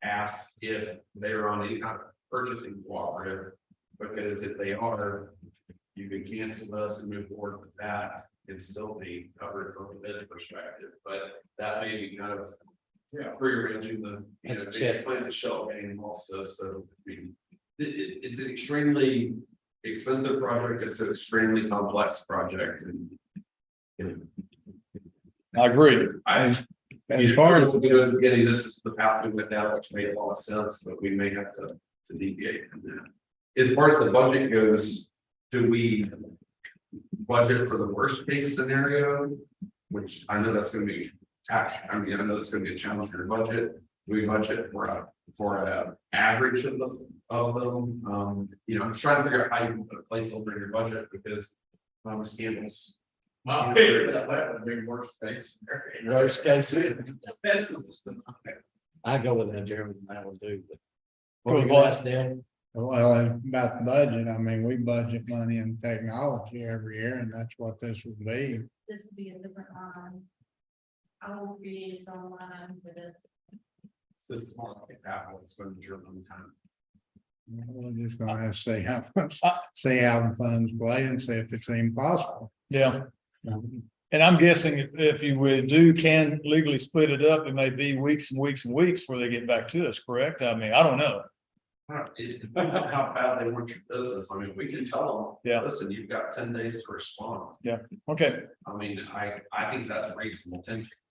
ask if they're on any kind of purchasing cooperative, because if they are, you can cancel this and move forward with that and still be covered from a bid perspective, but that may be kind of rearranging the, That's a they check. plan the shell game also, so it's an extremely expensive project, it's an extremely complex project, and I agree. As far as, Getting this is the path we went down, which made a lot of sense, but we may have to deviate from that. As far as the budget goes, do we budget for the worst case scenario? Which I know that's gonna be I know that's gonna be a challenge for your budget. Do we budget for a average of them? I'm just trying to figure out how you can put a placeholder in your budget, because scandals. My favorite, that would be worst case. scenario. Worst case, Best of us. I go with that, Jeremy, I will do, but. Go What with we gonna what? ask them? well, about the budget, I mean, we budget money in technology every year, and that's what this would be. This would be a different line. I will create its own line for this. This is more like a capital expenditure on time. We're just gonna have to see how the funds play and see if it's even possible. Yeah. And I'm guessing if you would can legally split it up, it may be weeks and weeks and weeks before they get back to us, correct? I mean, I don't know. It depends on how bad they want your business. I mean, we can tell them. Yeah. Listen, you've got 10 days to respond. Okay, I mean, I think that's reasonable,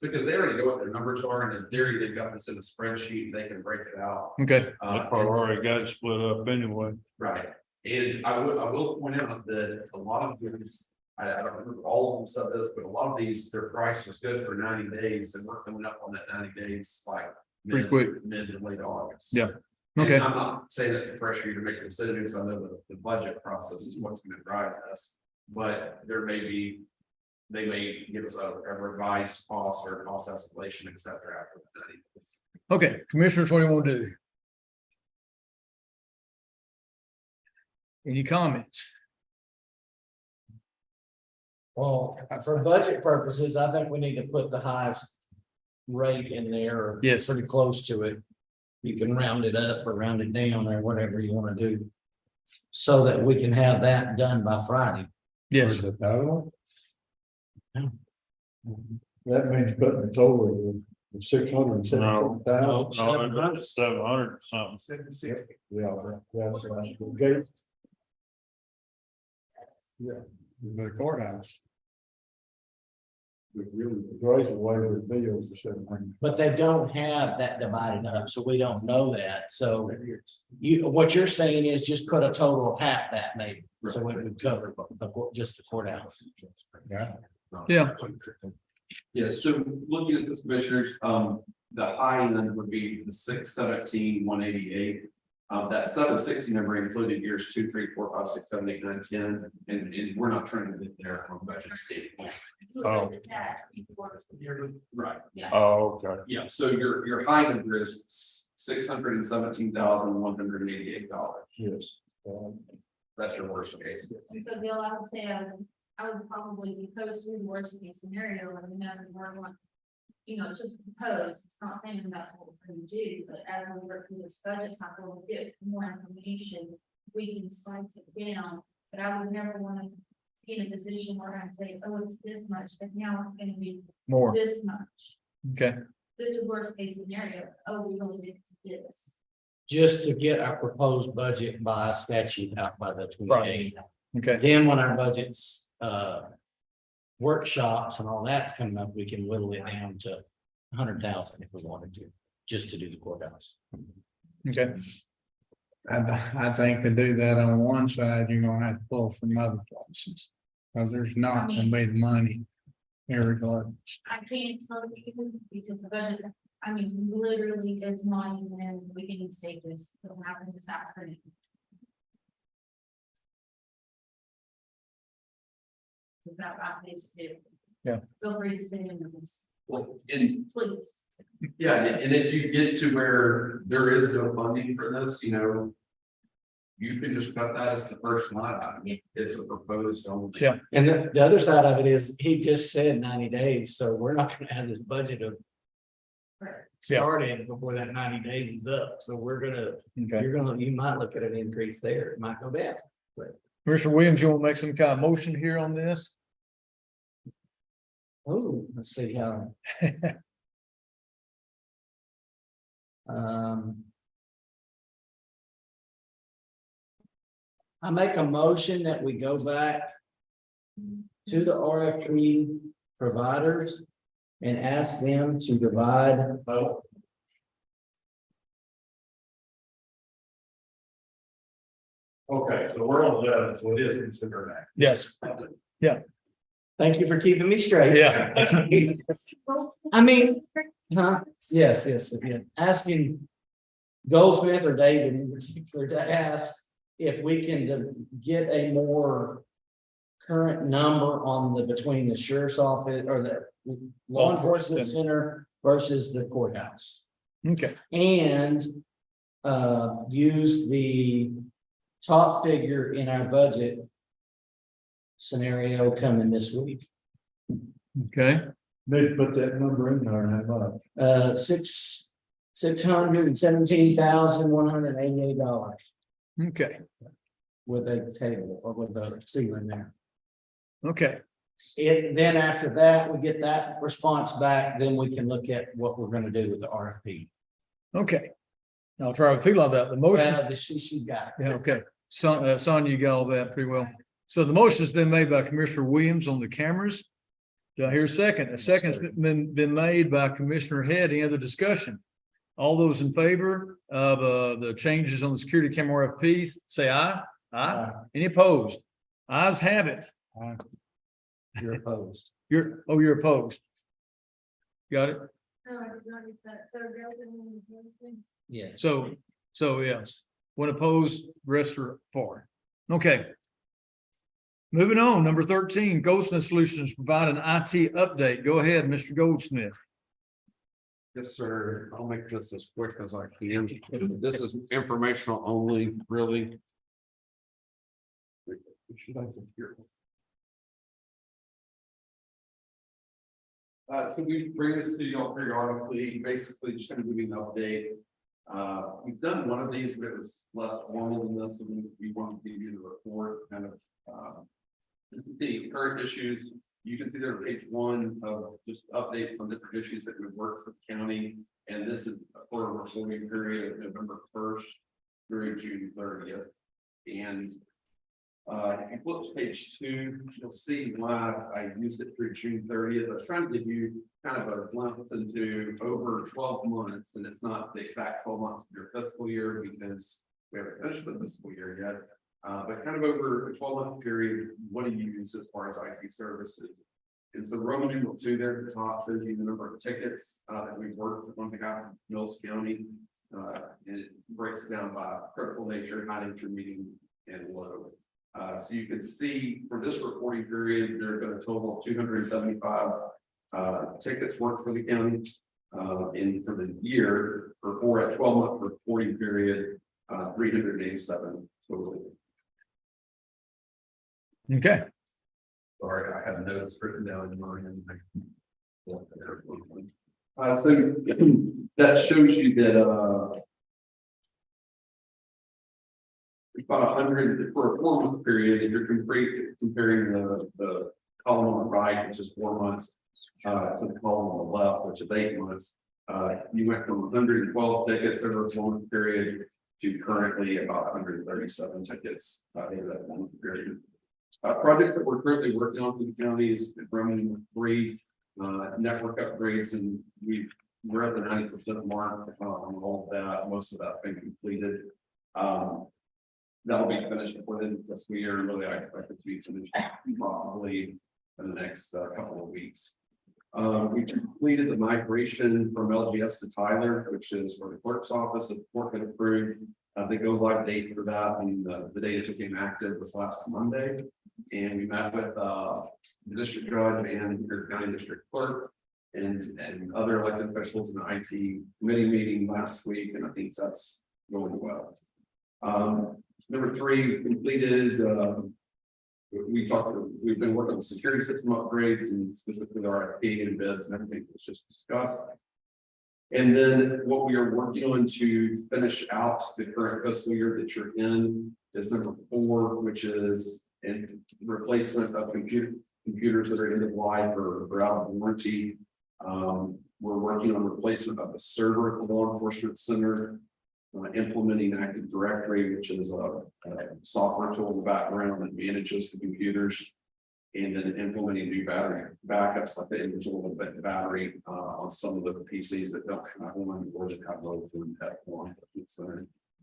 because they already know what their numbers are, and in theory, they've got this in a spreadsheet, they can break it out. okay, They probably already got it split up anyway. Right, and I will point out that a lot of these, I don't remember all of them said this, but a lot of these, their price was good for 90 days, and we're coming up on that 90 days, like. Pretty quick. Mid to late August. Yeah. And okay, I'm not saying that to pressure you to make decisions. I know that the budget process is what's gonna drive this, but they may give us a revised cost or cost escalation, et cetera, after the 90 days. okay, commissioners, what do you want to do? Any comments? Well, for budget purposes, I think we need to put the highest rate in there. Or Yes. pretty close to it. You can round it up or round it down or whatever you wanna do. So that we can have that done by Friday. Yes, The total? Yeah. That means putting the total of 674,000. No, it's 700 something. Yeah, that's right. Okay. The courthouse. We really raise the way the bills for 700. But they don't have that divided up, so we don't know that. So what you're saying is just put a total of half that maybe. So it would cover just the courthouse. Yeah. yeah, Yeah, so looking at this, commissioners, the high end would be the 617,188. That 760 number included years 2, 3, 4, 5, 6, 7, 8, 9, 10, and we're not trying to get there from a budget standpoint. Oh. Right, Yeah. Oh, okay. yeah, so your high number is $617,188. Yes. That's your worst case. And so Bill, I would say I would probably be close to the worst case scenario and imagine we're going. It's just proposed, it's not saying that's what we're going to do, but as we work through this budget cycle, we get more information. We can spike it down, but I would never want to be in a position where I say, oh, it's this much, but now it's going to be more, this much. okay, This is worst case scenario, oh, we really did this. Just to get our proposed budget by statute out by the 28th. okay, Then when our budgets, workshops and all that's coming up, we can whittle it down to 100,000 if we wanted to, just to do the courthouse. okay, I think to do that on one side, you're gonna have to pull from other places. Cause there's not gonna be the money irregardless. I can't tell you because the budget, literally is not even in the beginning stages, it'll happen this afternoon. About this too. Yeah. Feel free to stay in this, Well, and please. yeah, and if you get to where there is no funding for this, you can just cut that as the first line item. It's a proposed only. Yeah. And the other side of it is, he just said 90 days, so we're not gonna have this budget of. Started before that 90 days is up, so we're gonna, Okay. you might look at an increase there, it might go down. Commissioner Williams, you want to make some kind of motion here on this? Oh, let's see how. I make a motion that we go back to the RFP providers and ask them to divide. Okay, so we're on that, so it is considered that. Yes. Thank you for keeping me straight. Yeah. I mean, huh? Yes, yeah. Asking Goldsmith or David in particular to ask if we can get a more current number on the, between the sheriff's office or the law enforcement center versus the courthouse. Okay, And use the top figure in our budget scenario coming this week. okay, They put that number in there, and how much? $617,188 okay, with a table or with a ceiling there. okay. Then after that, we get that response back, then we can look at what we're gonna do with the RFP. Okay. I'll try to feel like that. The motion, Well, she got it. yeah, okay. Sonia, you got all that pretty well. So the motion's been made by Commissioner Williams on the cameras. Do I hear a second? A second's been made by Commissioner Head. Any other discussion? All those in favor of the changes on the security camera RFPs, say aye. Aye. Any opposed? Ayes have it. You're opposed. You're opposed. Got it? No, I did not get that. So girls and. Yes. So yes, when opposed, rest are for. Okay. Moving on, number 13, Goldsmith Solutions provide an IT update. Go ahead, Mr. Goldsmith. Yes, sir. I'll make this as quick as I can. This is informational only, really. Should I put here? So we previously, periodically, basically just going to give you an update. We've done one of these, but it was less formal than this, so we want to give you the report, kind of. The current issues, you can see there on page 1 of just updates on different issues that we've worked with the county. And this is for a reporting period of November 1st through June 30th. And if you flip to page 2, you'll see why I used it through June 30th. I was trying to give you kind of a glimpse into over 12 months, and it's not the exact 12 months of your fiscal year because we haven't finished the fiscal year yet. But kind of over a 12-month period, what do you use as far as IT services? And so Roman numeral 2 there at the top shows you the number of tickets that we've worked with on behalf of Mills County. And it breaks down by critical nature, high nature, medium, and low. So you can see for this reporting period, there have been a total of 275 tickets worked for the county. And for the year, for a 12-month reporting period, 387 total. Okay. Sorry, I have notes written down in mine. So that shows you that about 100 for a 4-month period, and you're comparing the column on the right, which is 4 months, to the column on the left, which is 8 months. You went from 112 tickets over a 4-month period to currently about 137 tickets in that 1-month period. Projects that we're currently working on for the county is Roman 3 network upgrades, and we're at the 90% mark on all of that. Most of that's been completed. That'll be finished before the end of this year, and really I expect it to be finished probably in the next couple of weeks. We completed the migration from LGS to Tyler, which is for the clerk's office. The court can approve. The go live date for that, and the date it became active was last Monday. And we met with the district judge and your county district clerk and other elected officials in the IT committee meeting last week, and I think that's going well. Number three, we've completed, we've been working on security system upgrades and specifically RFP and bids and everything was just discussed. And then what we are working on to finish out the current fiscal year that you're in is number 4, which is in replacement of computers that are end of life or out of warranty. We're working on replacement of the server at the law enforcement center, implementing Active Directory, which is a software tool in the background that manages the computers. And then implementing new battery backups, like the individual battery on some of the PCs that don't have one or that have low and have one.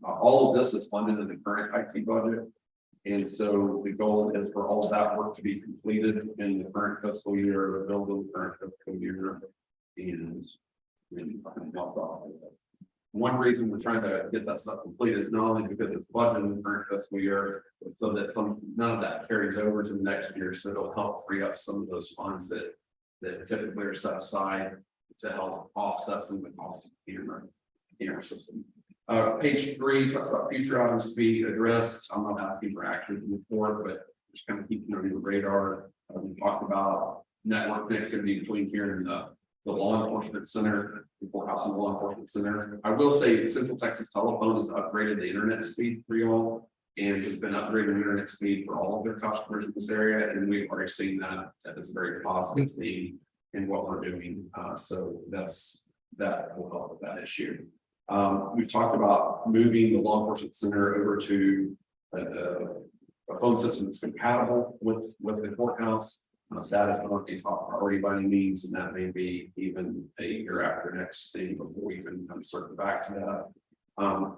All of this is funded in the current IT budget. And so the goal is for all of that work to be completed in the current fiscal year, the build of the current fiscal year. And one reason we're trying to get that stuff complete is not only because it's budgeted in the current fiscal year, but so that none of that carries over to the next year. So it'll help free up some of those funds that typically are set aside to help offset some of the cost of the camera system. Page 3 talks about future items to be addressed. I'm not asking for action in the report, but just kind of keeping on your radar. We talked about network connectivity between here and the law enforcement center, the courthouse and law enforcement center. I will say Central Texas Telephone has upgraded the internet speed for you all, and has been upgrading internet speed for all of their customers in this area. And we've already seen that is a very positive thing in what we're doing. So that will help with that issue. We've talked about moving the law enforcement center over to a phone system that's compatible with the courthouse. That is not a top priority by any means, and that may be even a year after next thing before we even kind of circle back to that.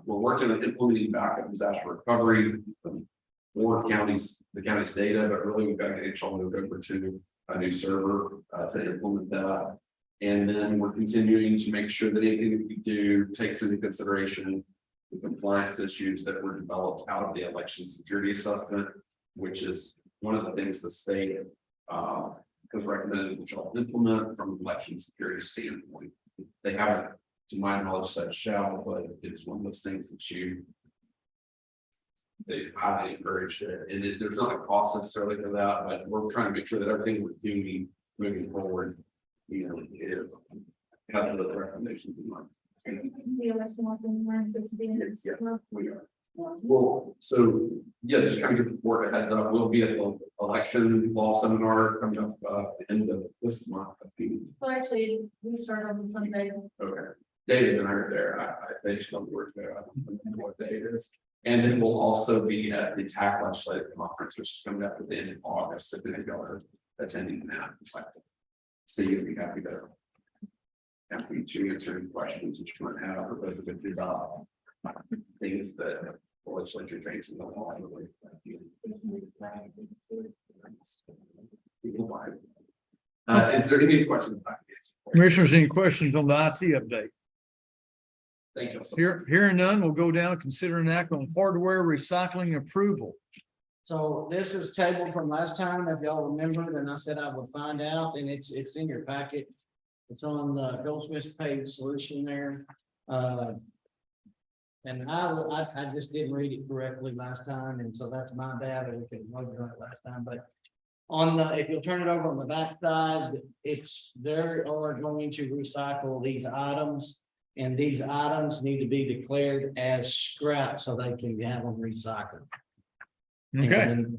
We're working on implementing backup disaster recovery for the county's data, but really we've got to get HL moved over to a new server to implement that. And then we're continuing to make sure that anything that we do takes into consideration the compliance issues that were developed out of the election security assessment, which is one of the things the state has recommended which I'll implement from an election security standpoint. They haven't, to my knowledge, said shall, but it's one of those things that they highly encourage it. And there's not a cost necessarily for that, but we're trying to make sure that everything we're doing moving forward, is have those recommendations in mind. The election was in mind, it's being. Yeah, we are. Well, so yeah, just kind of give the board a heads up. We'll be at the election law seminar coming up at the end of this month. I think. Well, actually, we start on Sunday. Okay. David and I are there. They just don't work there. I don't know what day it is. And then we'll also be at the TAC legislative conference, which is coming up at the end of August. If any y'all are attending that, I'd like to see you. Be happy to answer any questions that you might have, or those that are about things that the legislature drinks in the law. Is there any questions? Commissioners, any questions on the IT update? Thank you. Hearing none, we'll go down, consider an act on hardware recycling approval. So this is tabled from last time, if y'all remembered, and I said I would find out, and it's in your packet. It's on the Goldsmith's page solution there. And I just didn't read it correctly last time, and so that's my bad, or we could have voted on it last time, but on the, if you'll turn it over on the back side, they are going to recycle these items. And these items need to be declared as scrap so they can have them recycled. Okay, And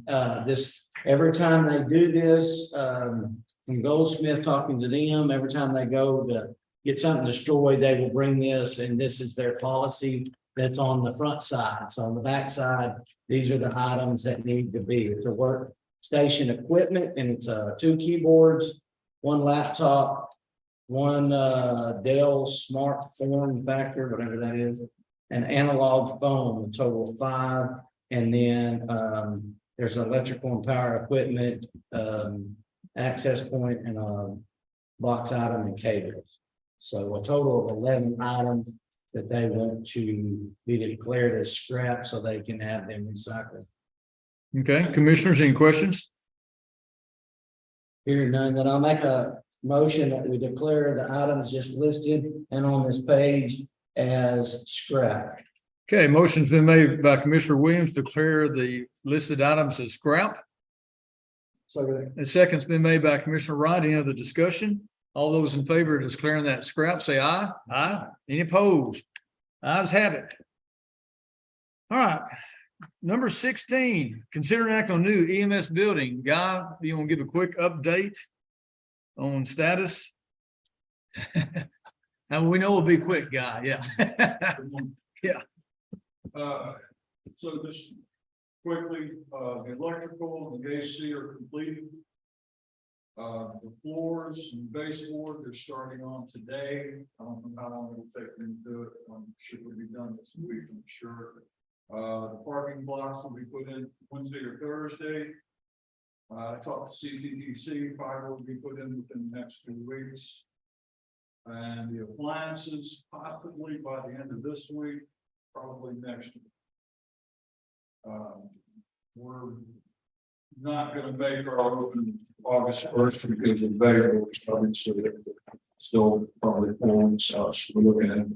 every time they do this, from Goldsmith talking to them, every time they go to get something destroyed, they will bring this, and this is their policy that's on the front side. So on the back side, these are the items that need to be. It's a workstation equipment, and it's 2 keyboards, 1 laptop, 1 Dell Smart Form Factor, whatever that is, an analog phone, a total of 5, and then there's electrical and power equipment, access point, and a box item and cables. So a total of 11 items that they want to be declared as scrap so they can have them recycled. okay, commissioners, any questions? Hearing none, then I'll make a motion that we declare the items just listed and on this page as scrap. Okay, motion's been made by Commissioner Williams to declare the listed items as scrap. So The second's been made by Commissioner Wright. Any other discussion? All those in favor of declaring that scrap, say aye. Aye. Any opposed? Ayes have it. All right. Number 16, consider an act on new EMS building. Guy, do you want to give a quick update on status? And we know it'll be quick, Guy, yeah. So just quickly, the electrical and the AC are completed. The floors and baseboard, they're starting on today. I don't know how long it'll take them to do it. Should we be done this week, I'm sure. The parking blocks will be put in Wednesday or Thursday. I talked to CTTC, fiber will be put in within the next 2 weeks. And the appliances possibly by the end of this week, probably next week. We're not gonna make our open August 1st because of variables, obviously, still probably pulling such, we're looking at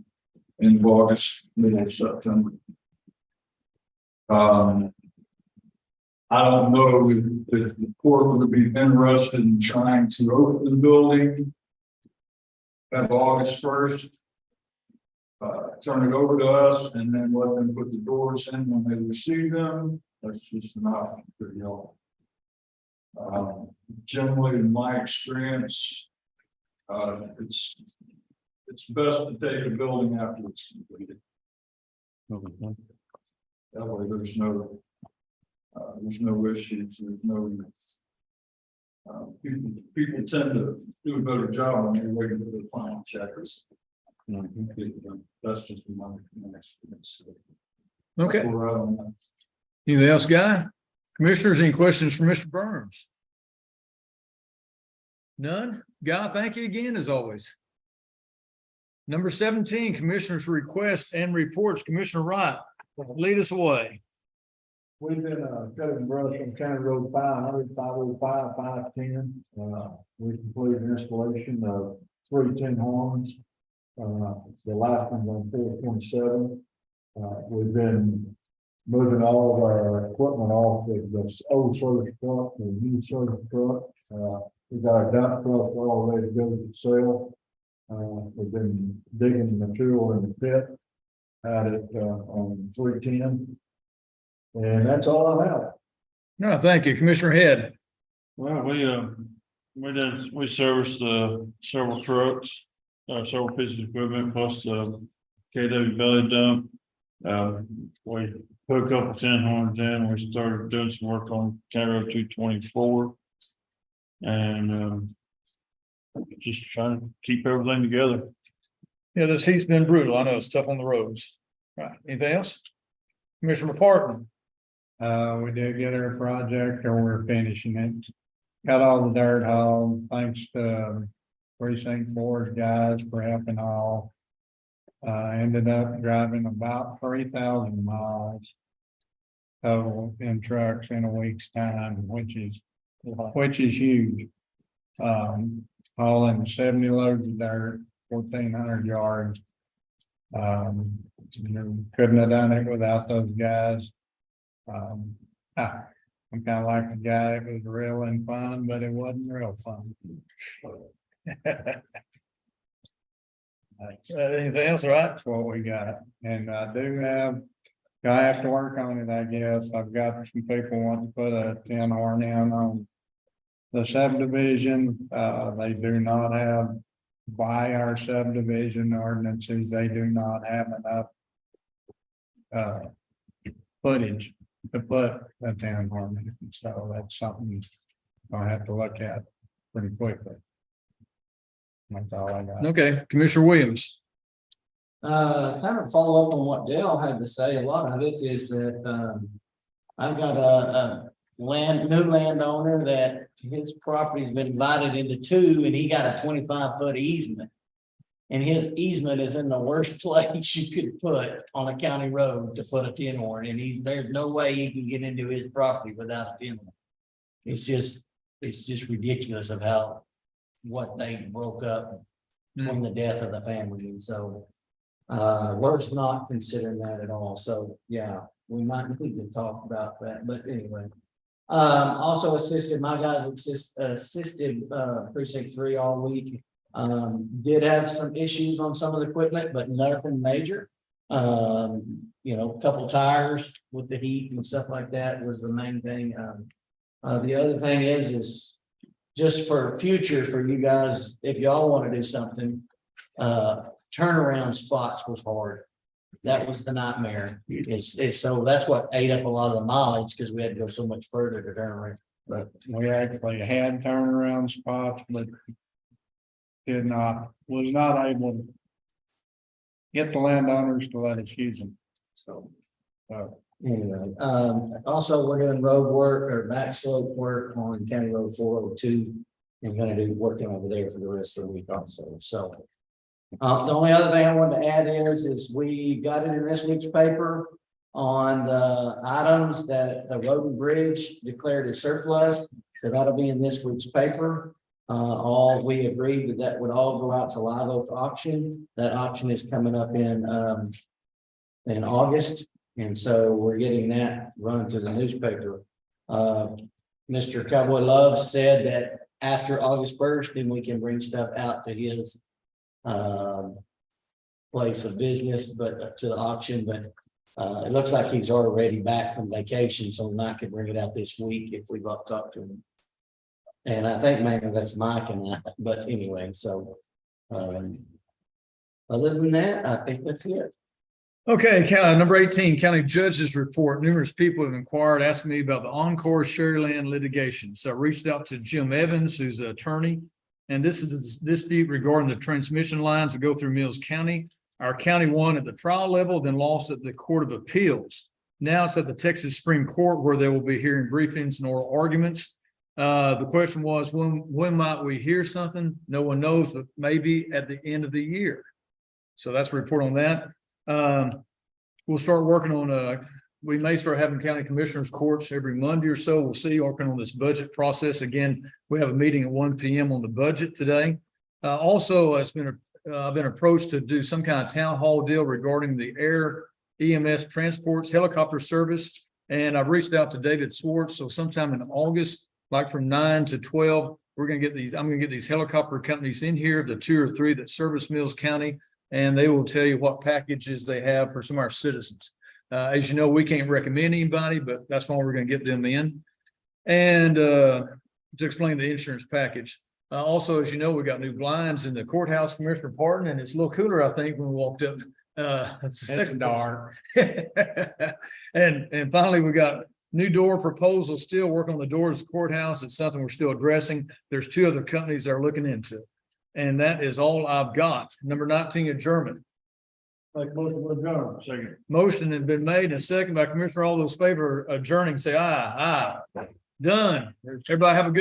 end of August, middle of September. I don't know if the court would be interested in trying to open the building at August 1st. Turn it over to us and then let them put the doors in when they receive them. That's just an option for y'all. Generally, in my experience, it's best to take a building after it's completed. That way there's no issues, there's no. People tend to do a better job when they're waiting for the final checkers. That's just my experience. Okay, That's where I'm at. anything else, Guy? Commissioners, any questions for Mr. Burns? None? Guy, thank you again, as always. Number 17, Commissioners' request and reports. Commissioner Wright, lead us away. we've been cutting brush on County Road 500, 505, 510. We completed installation of 310 horns. The last one's on 427. We've been moving all of our equipment off of the old service truck, the new service truck. We've got our dump truck all ready to go to sale. We've been digging material in the pit out at on 310. And that's all I have. No, thank you, Commissioner Head. Well, we serviced several trucks, several pieces of equipment, plus the KW belly dump. We put a couple 10 horns in, we started doing some work on County Road 224. And just trying to keep everything together. Yeah, this heat's been brutal. I know it's tough on the roads. Right, anything else? Commissioner McPartland. We did get our project and we're finishing it. Got all the dirt hauled, thanks to precinct 4's guys for helping all. Ended up driving about 3,000 miles. Total in trucks in a week's time, which is huge. Hauling 70 loads of dirt, 1,400 yards. Couldn't have done it without those guys. I'm kind of like the guy, it was real and fun, but it wasn't real fun. Anything else, all right? That's what we got, and I do have, I have to work on it, I guess. I've got some people want to put a 10 horn in on the subdivision. They do not have, by our subdivision ordinances, they do not have enough footage to put a 10 horn in, so that's something I'll have to look at pretty quickly. That's all I got. Okay, Commissioner Williams. Kind of follow up on what Dale had to say. A lot of it is that, I've got a new landowner that his property's been divided into two and he got a 25-foot easement. And his easement is in the worst place you could put on a county road to put a 10 horn, and there's no way he can get into his property without a 10 horn. It's just ridiculous of what they broke up between the death of the family, and so was not considering that at all. So, yeah, we might need to talk about that, but anyway. Also assisted, my guys assisted precinct 3 all week. Did have some issues on some of the equipment, but nothing major. You know, a couple tires with the heat and stuff like that was the main thing. The other thing is just for future for you guys, if y'all want to do something, turnaround spots was hard. That was the nightmare. It's so that's what ate up a lot of the mileage because we had to go so much further to turn around. But We actually had turnaround spots, but was not able to get the landowners to let us use them. so. Uh, Anyway, also, we're doing road work or back slope work on County Road 402. And gonna do working over there for the rest of the week also, so. The only other thing I wanted to add is we got it in this week's paper on the items that the road and bridge declared as surplus. So that'll be in this week's paper. All we agreed that would all go out to Live Oak auction. That auction is coming up in August. And so we're getting that run to the newspaper. Mr. Cowboy Love said that after August 1st, then we can bring stuff out to his place of business, but to the auction, but it looks like he's already back from vacation, so Mike could bring it out this week if we've talked to him. And I think maybe that's Mike and I, but anyway, so other than that, I think that's it. Okay, number 18, county judge's report. Numerous people have inquired, asking me about the Encore Sharyland litigation. So I reached out to Jim Evans, who's an attorney. And this is a dispute regarding the transmission lines that go through Mills County. Our county won at the trial level, then lost at the Court of Appeals. Now it's at the Texas Supreme Court where they will be hearing briefings and oral arguments. The question was, when might we hear something? No one knows, but maybe at the end of the year. So that's a report on that. We'll start working on we may start having county commissioners courts every Monday or so. We'll see, working on this budget process. Again, we have a meeting at 1 p.m. on the budget today. Also, I've been approached to do some kind of town hall deal regarding the air EMS transports helicopter service. And I've reached out to David Swartz. So sometime in August, like from 9 to 12, I'm going to get these helicopter companies in here, the 2 or 3 that service Mills County, and they will tell you what packages they have for some of our citizens. As you know, we can't recommend anybody, but that's why we're going to get them in. And to explain the insurance package. Also, as you know, we got new blinds in the courthouse, Commissioner Parton, and it's a little cooler, I think, when we walked up. It's dark. And finally, we got new door proposal, still working on the doors of the courthouse. It's something we're still addressing. There's 2 other companies that are looking into it. And that is all I've got. Number 19, adjournment. Like most of the government. Second. Motion has been made and second by Commissioner. All those favor adjourning, say aye. Aye. Done. Everybody have a good